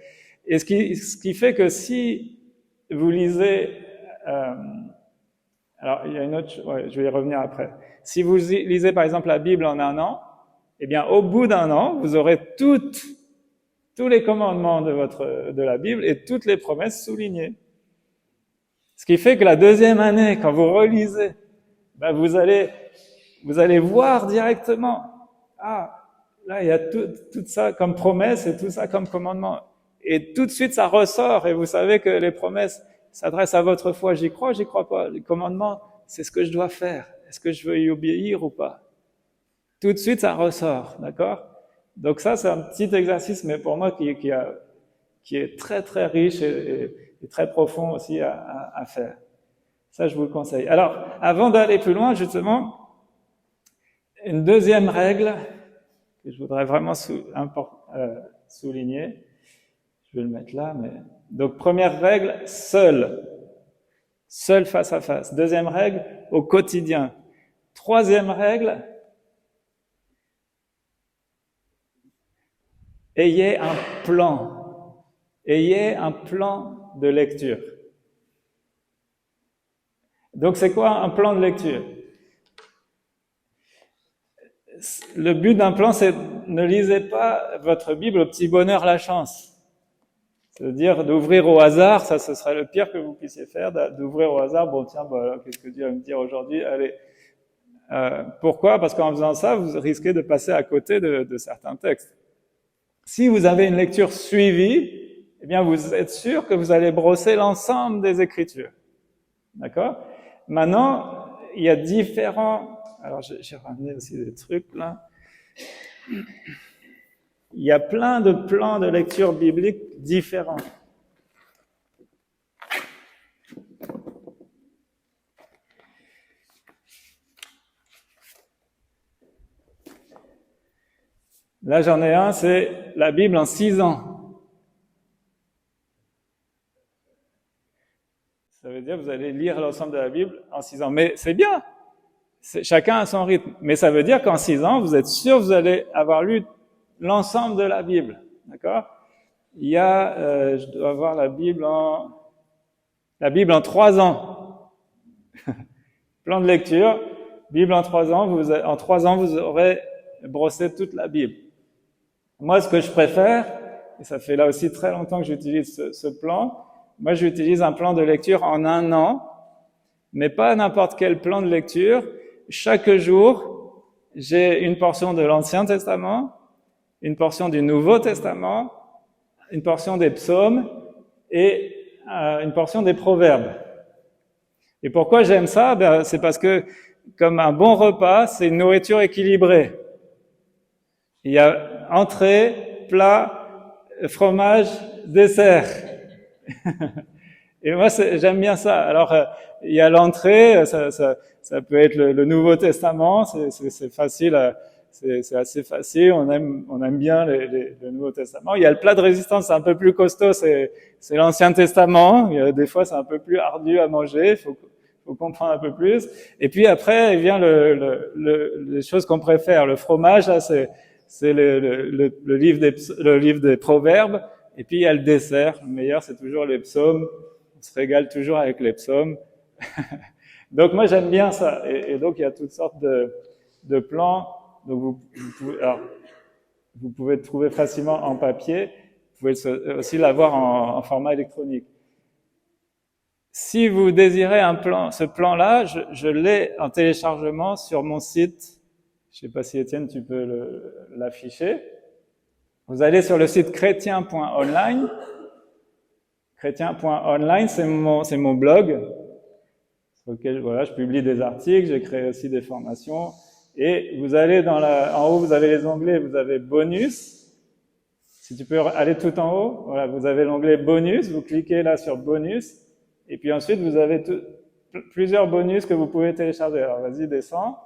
Et ce qui fait que si vous lisez, alors il y a une autre, ouais, je vais y revenir après. Si vous lisez par exemple la Bible en un an, eh bien au bout d'un an, vous aurez tous les commandements de la Bible et toutes les promesses soulignées. Ce qui fait que la deuxième année, quand vous relisez, ben vous allez voir directement, ah, là il y a tout ça comme promesse et tout ça comme commandement. Et tout de suite ça ressort et vous savez que les promesses s'adressent à votre foi. J'y crois pas. Les commandements, c'est ce que je dois faire. Est-ce que je veux y obéir ou pas? Tout de suite, ça ressort, d'accord? Donc ça, c'est un petit exercice, mais pour moi, qui est très, très riche et très profond aussi à faire. Ça, je vous le conseille. Alors, avant d'aller plus loin, justement, une deuxième règle que je voudrais vraiment souligner. Je vais le mettre là, mais... Donc, première règle, seul face à face. Deuxième règle, au quotidien. Troisième règle, ayez un plan. Ayez un plan de lecture. Donc, c'est quoi un plan de lecture? Le but d'un plan, c'est ne lisez pas votre Bible au petit bonheur la chance. C'est-à-dire d'ouvrir au hasard, ça ce serait le pire que vous puissiez faire, d'ouvrir au hasard, bon tiens, voilà, qu'est-ce que Dieu va me dire aujourd'hui? Allez. Pourquoi? Parce qu'en faisant ça, vous risquez de passer à côté de certains textes. Si vous avez une lecture suivie, eh bien vous êtes sûr que vous allez brosser l'ensemble des Écritures. D'accord? Maintenant, il y a différents... Alors j'ai ramené aussi des trucs là. Il y a plein de plans de lecture biblique différents. Là, j'en ai un, c'est la Bible en 6 ans. Ça veut dire que vous allez lire l'ensemble de la Bible en 6 ans. Mais c'est bien. Chacun a son rythme. Mais ça veut dire qu'en 6 ans, vous êtes sûr que vous allez avoir lu l'ensemble de la Bible. D'accord? Il y a, je dois avoir la Bible en 3 ans. Plan de lecture, Bible en 3 ans, en 3 ans, vous aurez brossé toute la Bible. Moi, ce que je préfère, et ça fait là aussi très longtemps que j'utilise ce plan, moi j'utilise un plan de lecture en 1 an, mais pas n'importe quel plan de lecture. Chaque jour, j'ai une portion de l'Ancien Testament, une portion du Nouveau Testament, une portion des psaumes et une portion des proverbes. Et pourquoi j'aime ça? C'est parce que, comme un bon repas, c'est une nourriture équilibrée. Il y a entrée, plat, fromage, dessert. Et moi, j'aime bien ça. Alors, il y a l'entrée, ça peut être le Nouveau Testament, c'est facile, c'est assez facile. On aime bien le Nouveau Testament. Il y a le plat de résistance, c'est un peu plus costaud, c'est l'Ancien Testament. Des fois, c'est un peu plus ardu à manger. Faut comprendre un peu plus. Et puis après, il vient les choses qu'on préfère. Le fromage, là, c'est le livre des proverbes. Et puis il y a le dessert. Le meilleur, c'est toujours les psaumes. On se régale toujours avec les psaumes. Donc moi, j'aime bien ça. Et donc il y a toutes sortes de plans. Donc vous pouvez le trouver facilement en papier. Vous pouvez aussi l'avoir en format électronique. Si vous désirez ce plan-là, je l'ai en téléchargement sur mon site. Je sais pas si Étienne, tu peux l'afficher. Vous allez sur le site chrétien.online. Chrétien.online, c'est mon blog sur lequel je publie des articles, j'ai créé aussi des formations. Et vous allez en haut, vous avez les onglets, vous avez bonus. Si tu peux aller tout en haut, voilà, vous avez l'onglet bonus, vous cliquez là sur bonus. Et puis ensuite, vous avez plusieurs bonus que vous pouvez télécharger. Alors, vas-y, descends.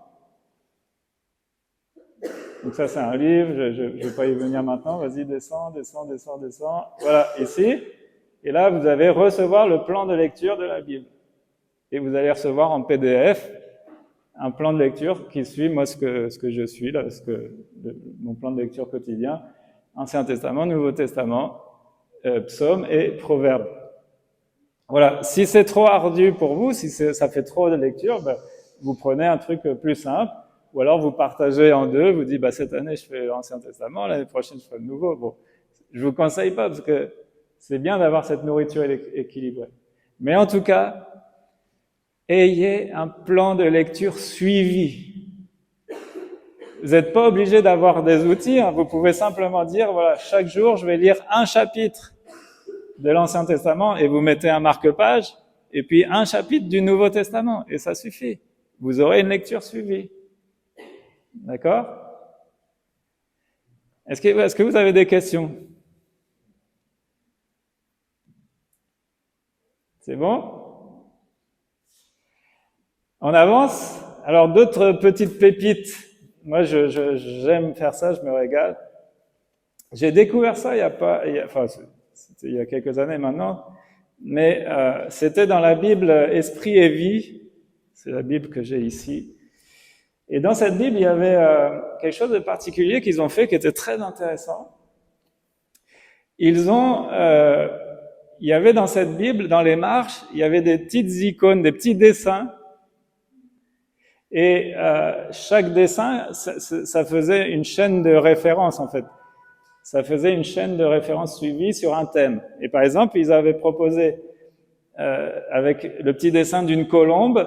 Donc ça, c'est un livre. Je vais pas y venir maintenant. Vas-y, descends. Voilà, ici. Et là, vous allez recevoir le plan de lecture de la Bible. Et vous allez recevoir en PDF un plan de lecture qui suit, moi, ce que je suis, là, mon plan de lecture quotidien. Ancien Testament, Nouveau Testament, psaumes et proverbes. Voilà, si c'est trop ardu pour vous, si ça fait trop de lecture, vous prenez un truc plus simple, ou alors vous partagez en deux, vous dites cette année je fais l'Ancien Testament, l'année prochaine je ferai le Nouveau. Bon, je vous conseille pas parce que c'est bien d'avoir cette nourriture équilibrée. Mais en tout cas, ayez un plan de lecture suivi. Vous n'êtes pas obligé d'avoir des outils, hein. Vous pouvez simplement dire voilà, chaque jour je vais lire un chapitre de l'Ancien Testament et vous mettez un marque-page et puis un chapitre du Nouveau Testament et ça suffit. Vous aurez une lecture suivie. D'accord? Est-ce que vous avez des questions? C'est bon? On avance? Alors d'autres petites pépites. Moi j'aime faire ça, je me régale. J'ai découvert ça c'était il y a quelques années maintenant, mais c'était dans la Bible Esprit et Vie, c'est la Bible que j'ai ici. Et dans cette Bible, il y avait quelque chose de particulier qu'ils ont fait qui était très intéressant. Il y avait dans cette Bible, dans les marches, il y avait des petites icônes, des petits dessins. Et chaque dessin, ça faisait une chaîne de référence en fait. Ça faisait une chaîne de référence suivie sur un thème. Et par exemple, ils avaient proposé, avec le petit dessin d'une colombe,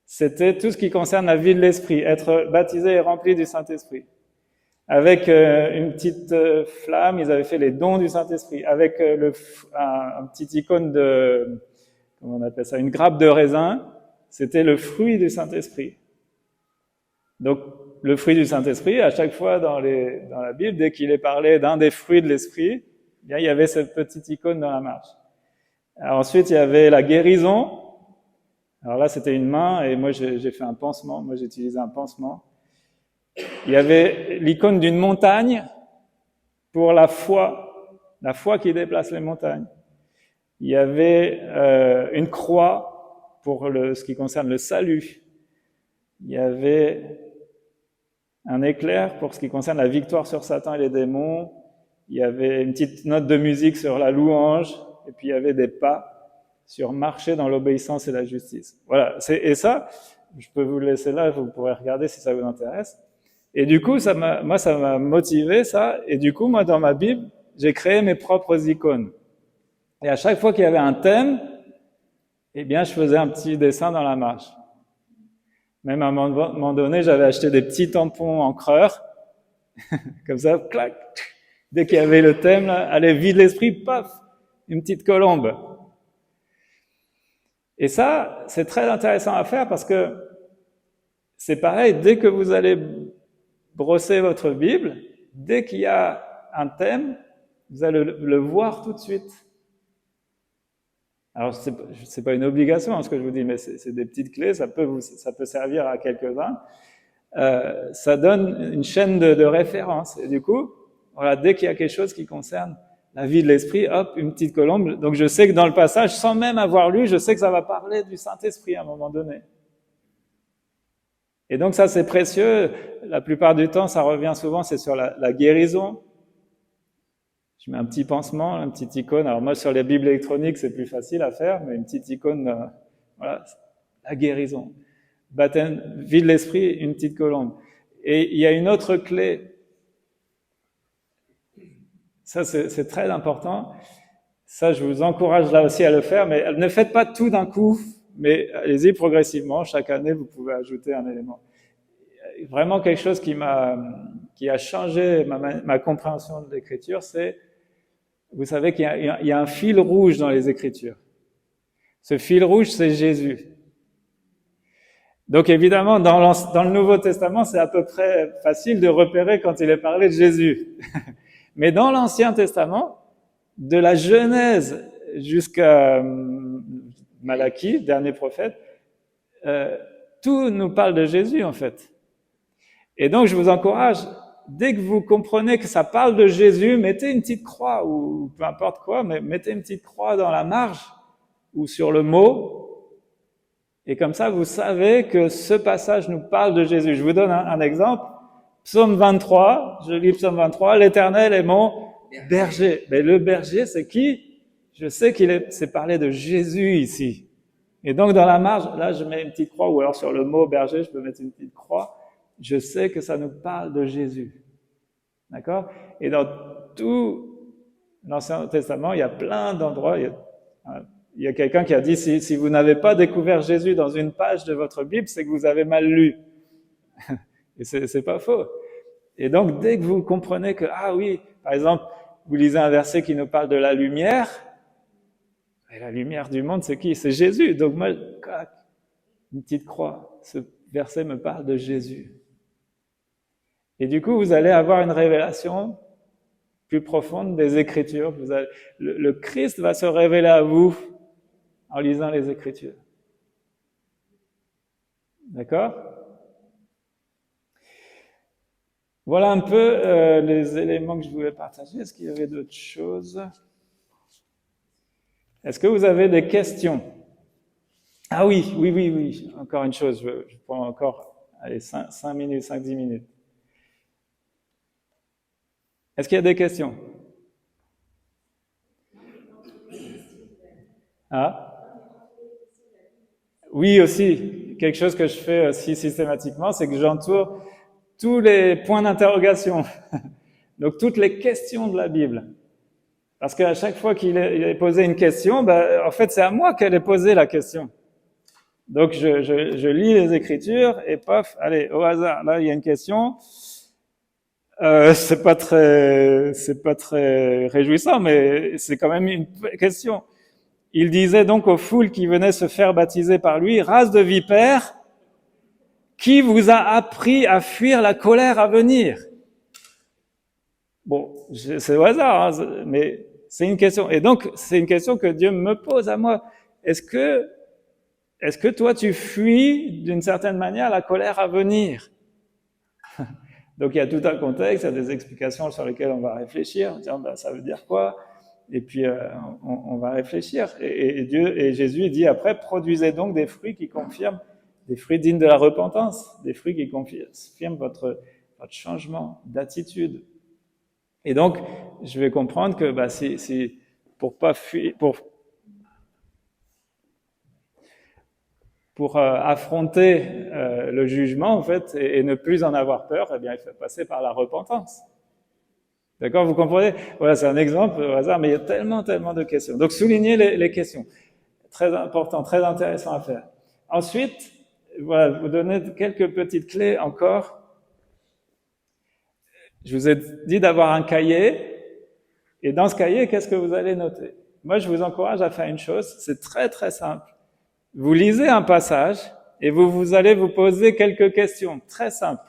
c'était tout ce qui concerne la vie de l'esprit, être baptisé et rempli du Saint-Esprit. Avec une petite flamme, ils avaient fait les dons du Saint-Esprit. Avec un petit icône comment on appelle ça, une grappe de raisin, c'était le fruit du Saint-Esprit. Donc, le fruit du Saint-Esprit, à chaque fois dans la Bible, dès qu'il est parlé d'un des fruits de l'Esprit, bien, il y avait cette petite icône dans la marche. Alors, ensuite, il y avait la guérison. Alors là, c'était une main, et moi, j'ai fait un pansement. Moi, j'ai utilisé un pansement. Il y avait l'icône d'une montagne pour la foi qui déplace les montagnes. Il y avait une croix pour ce qui concerne le salut. Il y avait un éclair pour ce qui concerne la victoire sur Satan et les démons. Il y avait une petite note de musique sur la louange. Et puis il y avait des pas sur marcher dans l'obéissance et la justice. Voilà. Et ça, je peux vous le laisser là, vous pourrez regarder si ça vous intéresse. Et du coup, ça m'a motivé, ça. Et du coup, moi, dans ma Bible, j'ai créé mes propres icônes. Et à chaque fois qu'il y avait un thème, eh bien, je faisais un petit dessin dans la marge. Même à un moment donné, j'avais acheté des petits tampons encreurs. Comme ça, clac. Dès qu'il y avait le thème, là, allez, vide l'esprit, paf, une petite colombe. Et ça, c'est très intéressant à faire parce que c'est pareil, dès que vous allez brosser votre Bible, dès qu'il y a un thème, vous allez le voir tout de suite. Alors, c'est pas une obligation, hein, ce que je vous dis, mais c'est des petites clés, ça peut servir à quelques-uns. Ça donne une chaîne de référence. Et du coup, voilà, dès qu'il y a quelque chose qui concerne la vie de l'esprit, hop, une petite colombe. Donc, je sais que dans le passage, sans même avoir lu, je sais que ça va parler du Saint-Esprit à un moment donné. Et donc, ça, c'est précieux. La plupart du temps, ça revient souvent, c'est sur la guérison. Je mets un petit pansement, une petite icône. Alors moi, sur les Bibles électroniques, c'est plus facile à faire, mais une petite icône, voilà, la guérison. Baptême, vie de l'esprit, une petite colombe. Et il y a une autre clé. Ça, c'est très important. Ça, je vous encourage là aussi à le faire, mais ne faites pas tout d'un coup, mais allez-y progressivement. Chaque année, vous pouvez ajouter un élément. Vraiment quelque chose qui a changé ma compréhension de l'écriture, c'est, vous savez qu'il y a un fil rouge dans les Écritures. Ce fil rouge, c'est Jésus. Donc évidemment, dans le Nouveau Testament, c'est à peu près facile de repérer quand il est parlé de Jésus. Mais dans l'Ancien Testament, de la Genèse jusqu'à Malachie, dernier prophète, tout nous parle de Jésus en fait. Et donc je vous encourage, dès que vous comprenez que ça parle de Jésus, mettez une petite croix, ou peu importe quoi, mais mettez une petite croix dans la marge, ou sur le mot, et comme ça vous savez que ce passage nous parle de Jésus. Je vous donne un exemple. Psaume 23, je lis Psaume 23, l'Éternel est mon berger. Mais le berger, c'est qui? Je sais c'est parlé de Jésus ici. Et donc dans la marge, là je mets une petite croix, ou alors sur le mot berger, je peux mettre une petite croix. Je sais que ça nous parle de Jésus. D'accord? Et dans tout l'Ancien Testament, il y a plein d'endroits. Il y a quelqu'un qui a dit, si vous n'avez pas découvert Jésus dans une page de votre Bible, c'est que vous avez mal lu. Et c'est pas faux. Et donc, dès que vous comprenez que, ah oui, par exemple, vous lisez un verset qui nous parle de la lumière, et la lumière du monde, c'est qui? C'est Jésus. Donc moi, une petite croix. Ce verset me parle de Jésus. Et du coup, vous allez avoir une révélation plus profonde des Écritures. Le Christ va se révéler à vous en lisant les Écritures. D'accord? Voilà un peu les éléments que je voulais partager. Est-ce qu'il y avait d'autres choses? Est-ce que vous avez des questions? Ah oui. Encore une chose, je prends encore 5 minutes, 5-10 minutes. Est-ce qu'il y a des questions? Ah? Oui, aussi. Quelque chose que je fais aussi systématiquement, c'est que j'entoure tous les points d'interrogation. Donc, toutes les questions de la Bible. Parce qu'à chaque fois qu'il est posé une question, en fait, c'est à moi qu'elle est posée la question. Donc, je lis les Écritures et paf, allez, au hasard, là, il y a une question. C'est pas très réjouissant, mais c'est quand même une question. Il disait donc aux foules qui venaient se faire baptiser par lui, race de vipères, qui vous a appris à fuir la colère à venir? Bon, c'est au hasard, hein, mais c'est une question. Et donc, c'est une question que Dieu me pose à moi. Est-ce que toi, tu fuis d'une certaine manière la colère à venir? Donc il y a tout un contexte, il y a des explications sur lesquelles on va réfléchir, en disant ça veut dire quoi? Et puis on va réfléchir. Et Dieu et Jésus dit après, produisez donc des fruits qui confirment, des fruits dignes de la repentance, des fruits qui confirment votre changement d'attitude. Et donc je vais comprendre que si pour pas fuir, pour affronter le jugement, en fait, et ne plus en avoir peur, eh bien, il faut passer par la repentance. D'accord, vous comprenez? Voilà, c'est un exemple au hasard, mais il y a tellement de questions. Donc, soulignez les questions. Très important, très intéressant à faire. Ensuite, voilà, vous donnez quelques petites clés encore. Je vous ai dit d'avoir un cahier, et dans ce cahier, qu'est-ce que vous allez noter? Moi, je vous encourage à faire une chose, c'est très simple. Vous lisez un passage et vous allez vous poser quelques questions très simples.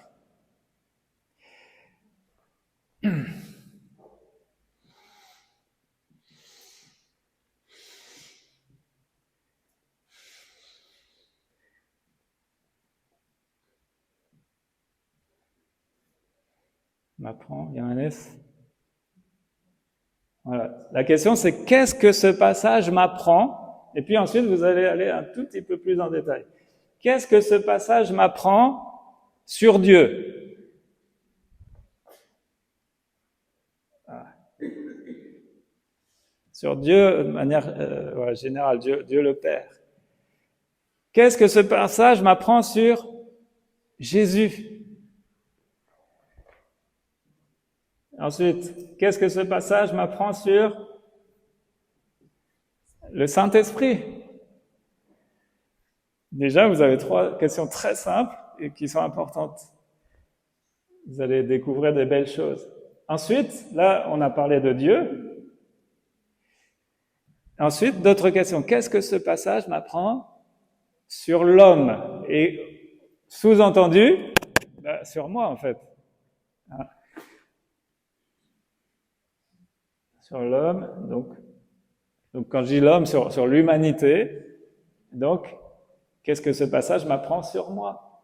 M'apprend, il y a un S. Voilà. La question c'est qu'est-ce que ce passage m'apprend? Et puis ensuite, vous allez aller un tout petit peu plus en détail. Qu'est-ce que ce passage m'apprend sur Dieu? Voilà. Sur Dieu, de manière générale, Dieu le Père. Qu'est-ce que ce passage m'apprend sur Jésus? Ensuite, qu'est-ce que ce passage m'apprend sur le Saint-Esprit? Déjà, vous avez 3 questions très simples et qui sont importantes. Vous allez découvrir des belles choses. Ensuite, là, on a parlé de Dieu. Ensuite, d'autres questions. Qu'est-ce que ce passage m'apprend sur l'homme? Et sous-entendu, sur moi, en fait. Sur l'homme, donc quand je dis l'homme, sur l'humanité, donc, qu'est-ce que ce passage m'apprend sur moi?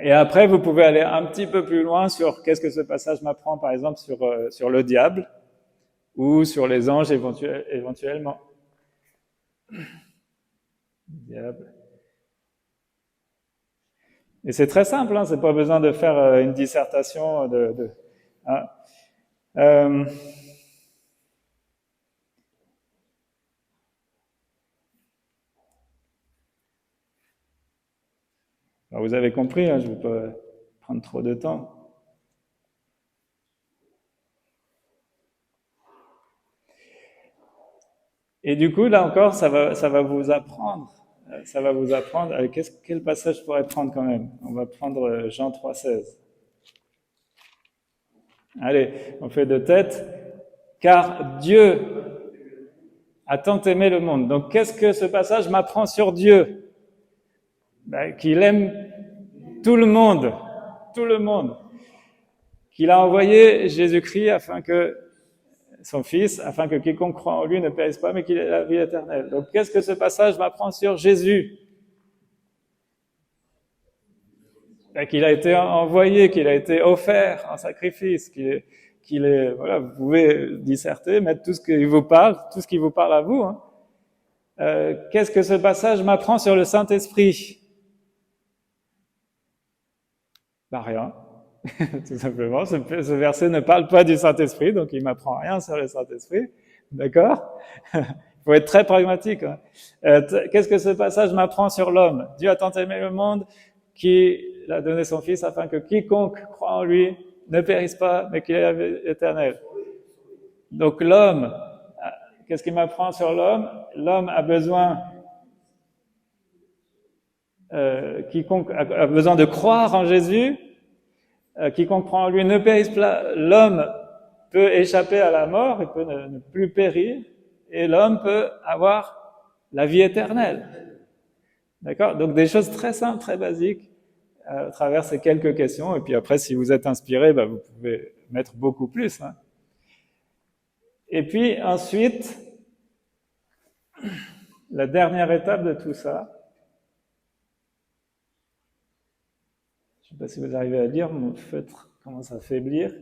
Et après, vous pouvez aller un petit peu plus loin sur qu'est-ce que ce passage m'apprend, par exemple, sur le diable ou sur les anges éventuellement. Diable. Et c'est très simple, hein, c'est pas besoin de faire une dissertation hein. Alors vous avez compris, hein, je ne vais pas prendre trop de temps. Et du coup, là encore, ça va vous apprendre. Quel passage je pourrais prendre quand même? On va prendre Jean 3,16. Allez, on fait de tête. Car Dieu a tant aimé le monde. Donc, qu'est-ce que ce passage m'apprend sur Dieu? Qu'il aime tout le monde. Qu'il a envoyé Jésus-Christ son Fils, afin que quiconque croit en lui ne périsse pas, mais qu'il ait la vie éternelle. Donc, qu'est-ce que ce passage m'apprend sur Jésus? Qu'il a été envoyé, qu'il a été offert en sacrifice, qu'il est, voilà, vous pouvez disserter, mettre tout ce qui vous parle à vous. Hein. Qu'est-ce que ce passage m'apprend sur le Saint-Esprit? Rien. Tout simplement, ce verset ne parle pas du Saint-Esprit, donc il m'apprend rien sur le Saint-Esprit. D'accord? Il faut être très pragmatique. Hein. Qu'est-ce que ce passage m'apprend sur l'homme? Dieu a tant aimé le monde qu'il a donné son Fils afin que quiconque croit en lui ne périsse pas, mais qu'il ait la vie éternelle. Donc l'homme, qu'est-ce qu'il m'apprend sur l'homme? L'homme a besoin, quiconque a besoin de croire en Jésus. Quiconque croit en lui ne périsse pas. L'homme peut échapper à la mort, il peut ne plus périr, et l'homme peut avoir la vie éternelle. D'accord? Donc des choses très simples, très basiques, à travers ces quelques questions, et puis après, si vous êtes inspiré, vous pouvez mettre beaucoup plus. Hein. Et puis ensuite, la dernière étape de tout ça, Je ne sais pas si vous arrivez à lire, mon feutre commence à faiblir.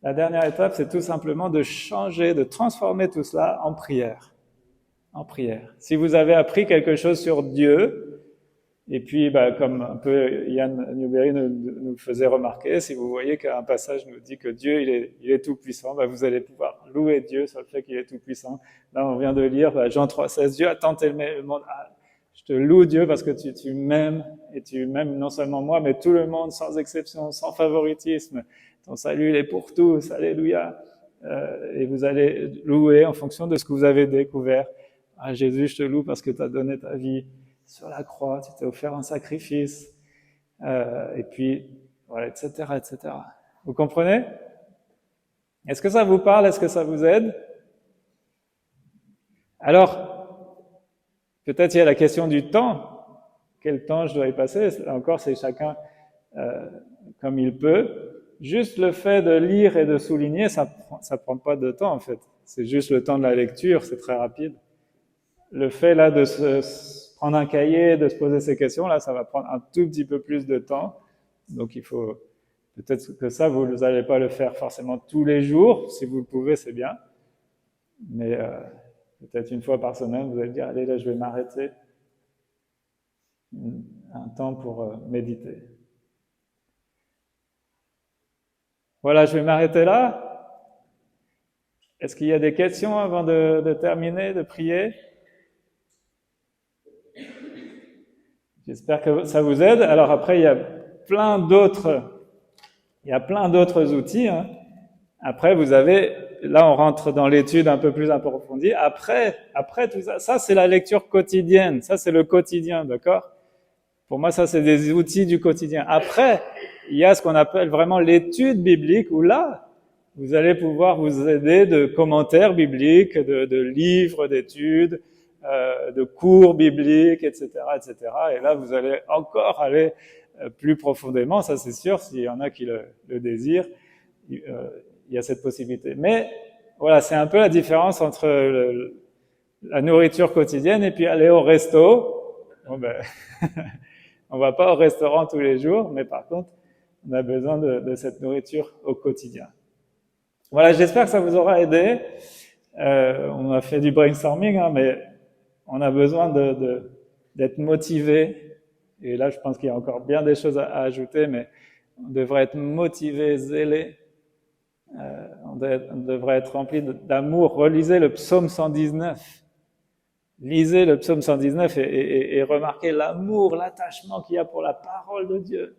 La dernière étape, c'est tout simplement de changer, de transformer tout cela en prière. En prière. Si vous avez appris quelque chose sur Dieu, et puis comme un peu Yann Newberry nous faisait remarquer, si vous voyez qu'un passage nous dit que Dieu il est tout puissant, vous allez pouvoir louer Dieu sur le fait qu'il est tout puissant. Là on vient de lire Jean 3,16, Dieu a tant aimé le monde. Je te loue Dieu parce que tu m'aimes, et tu m'aimes non seulement moi, mais tout le monde sans exception, sans favoritisme. Ton salut il est pour tous, alléluia. Et vous allez louer en fonction de ce que vous avez découvert. Ah Jésus, je te loue parce que tu as donné ta vie sur la croix, tu t'es offert un sacrifice, et puis voilà, etc., etc. Vous comprenez? Est-ce que ça vous parle? Est-ce que ça vous aide? Alors, peut-être il y a la question du temps. Quel temps je dois y passer? Là encore, c'est chacun comme il peut. Juste le fait de lire et de souligner, ça prend pas de temps en fait. C'est juste le temps de la lecture, c'est très rapide. Le fait là de se prendre un cahier, de se poser ces questions, là, ça va prendre un tout petit peu plus de temps. Donc il faut, peut-être que ça, vous n'allez pas le faire forcément tous les jours. Si vous le pouvez, c'est bien. Mais peut-être une fois par semaine, vous allez dire, allez là, je vais m'arrêter. Un temps pour méditer. Voilà, je vais m'arrêter là. Est-ce qu'il y a des questions avant de terminer, de prier? J'espère que ça vous aide. Alors après, il y a plein d'autres outils. Hein. Après, vous avez, là, on rentre dans l'étude un peu plus approfondie. Après tout ça, ça c'est la lecture quotidienne. Ça c'est le quotidien, d'accord? Pour moi, ça c'est des outils du quotidien. Après, il y a ce qu'on appelle vraiment l'étude biblique, où là, vous allez pouvoir vous aider de commentaires bibliques, de livres d'études, de cours bibliques, etc., etc. Et là, vous allez encore aller plus profondément, ça c'est sûr, s'il y en a qui le désirent, il y a cette possibilité. Mais voilà, c'est un peu la différence entre la nourriture quotidienne et puis aller au resto. Bon on va pas au restaurant tous les jours, mais par contre, on a besoin de cette nourriture au quotidien. Voilà, j'espère que ça vous aura aidé. On a fait du brainstorming, hein, mais on a besoin d'être motivé. Et là, je pense qu'il y a encore bien des choses à ajouter, mais on devrait être motivé, zélé. On devrait être rempli d'amour. Relisez le psaume 119. Lisez le psaume 119 et remarquez l'amour, l'attachement qu'il y a pour la parole de Dieu.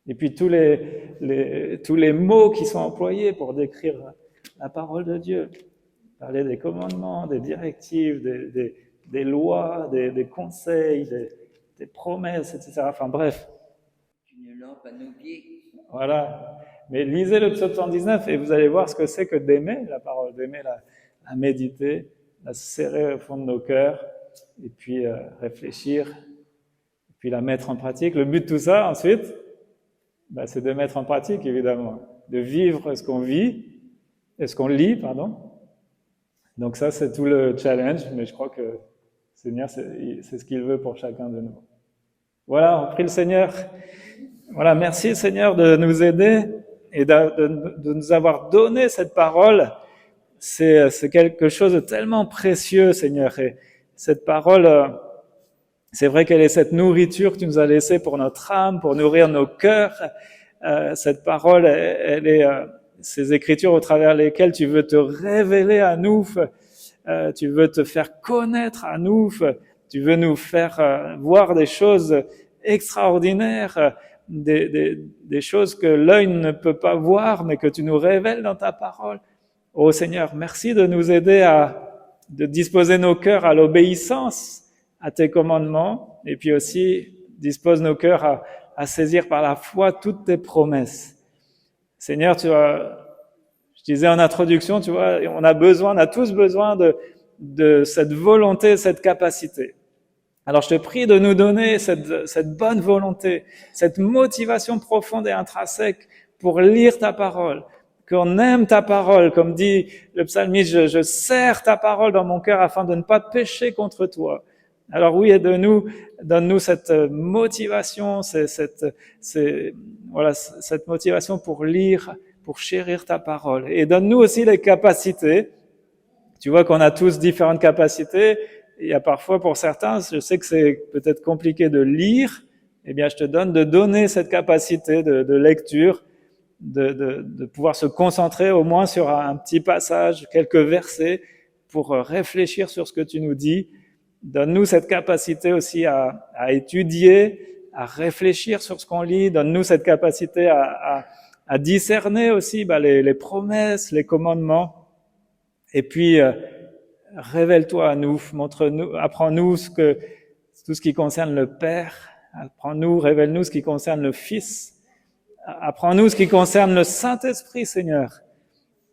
Et puis tous les mots qui sont employés pour décrire la parole de Dieu. Parler des commandements, des directives, des lois, des conseils, des promesses, etc. Enfin bref. Une lampe à nos pieds. Voilà. Mais lisez le psaume 119 et vous allez voir ce que c'est que d'aimer la parole, d'aimer la méditer, la serrer au fond de nos cœurs, et puis réfléchir, et puis la mettre en pratique. Le but de tout ça, ensuite, c'est de mettre en pratique, évidemment, de vivre ce qu'on vit, et ce qu'on lit, pardon. Donc ça, c'est tout le challenge, mais je crois que le Seigneur, c'est ce qu'il veut pour chacun de nous. Voilà, on prie le Seigneur. Voilà, merci Seigneur de nous aider et de nous avoir donné cette parole. C'est quelque chose de tellement précieux, Seigneur. Et cette parole, c'est vrai qu'elle est cette nourriture que tu nous as laissée pour notre âme, pour nourrir nos cœurs. Cette parole, elle est ces écritures au travers lesquelles tu veux te révéler à nous, tu veux te faire connaître à nous, tu veux nous faire voir des choses extraordinaires, des choses que l'œil ne peut pas voir, mais que tu nous révèles dans ta parole. Oh Seigneur, merci de nous aider de disposer nos cœurs à l'obéissance à tes commandements, et puis aussi dispose nos cœurs à saisir par la foi toutes tes promesses. Seigneur, je disais en introduction, tu vois, on a tous besoin de cette volonté, cette capacité. Alors je te prie de nous donner cette bonne volonté, cette motivation profonde et intrinsèque pour lire ta parole, qu'on aime ta parole, comme dit le psalmiste, je serre ta parole dans mon cœur afin de ne pas pécher contre toi. Alors oui, donne-nous cette motivation, cette motivation pour lire, pour chérir ta parole. Et donne-nous aussi les capacités. Tu vois qu'on a tous différentes capacités. Il y a parfois pour certains, je sais que c'est peut-être compliqué de lire, eh bien je te donne de donner cette capacité de lecture, de pouvoir se concentrer au moins sur un petit passage, quelques versets, pour réfléchir sur ce que tu nous dis. Donne-nous cette capacité aussi à étudier, à réfléchir sur ce qu'on lit. Donne-nous cette capacité à discerner aussi les promesses, les commandements. Et puis, révèle-toi à nous, montre-nous, apprends-nous tout ce qui concerne le Père. Apprends-nous, révèle-nous ce qui concerne le Fils. Apprends-nous ce qui concerne le Saint-Esprit, Seigneur.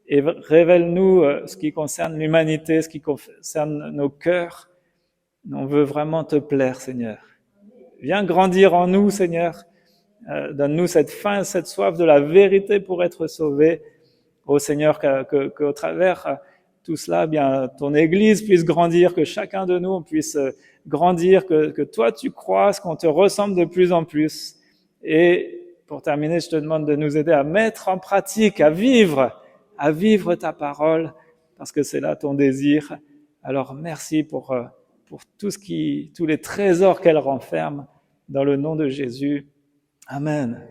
Et révèle-nous ce qui concerne l'humanité, ce qui concerne nos cœurs. On veut vraiment te plaire, Seigneur. Viens grandir en nous, Seigneur. Donne-nous cette faim, cette soif de la vérité pour être sauvés. Ô Seigneur, qu'au travers tout cela, bien, ton Église puisse grandir, que chacun de nous on puisse grandir, que toi tu croisses, qu'on te ressemble de plus en plus. Et pour terminer, je te demande de nous aider à mettre en pratique, à vivre ta parole, parce que c'est là ton désir. Alors merci pour tous les trésors qu'elle renferme, dans le nom de Jésus. Amen.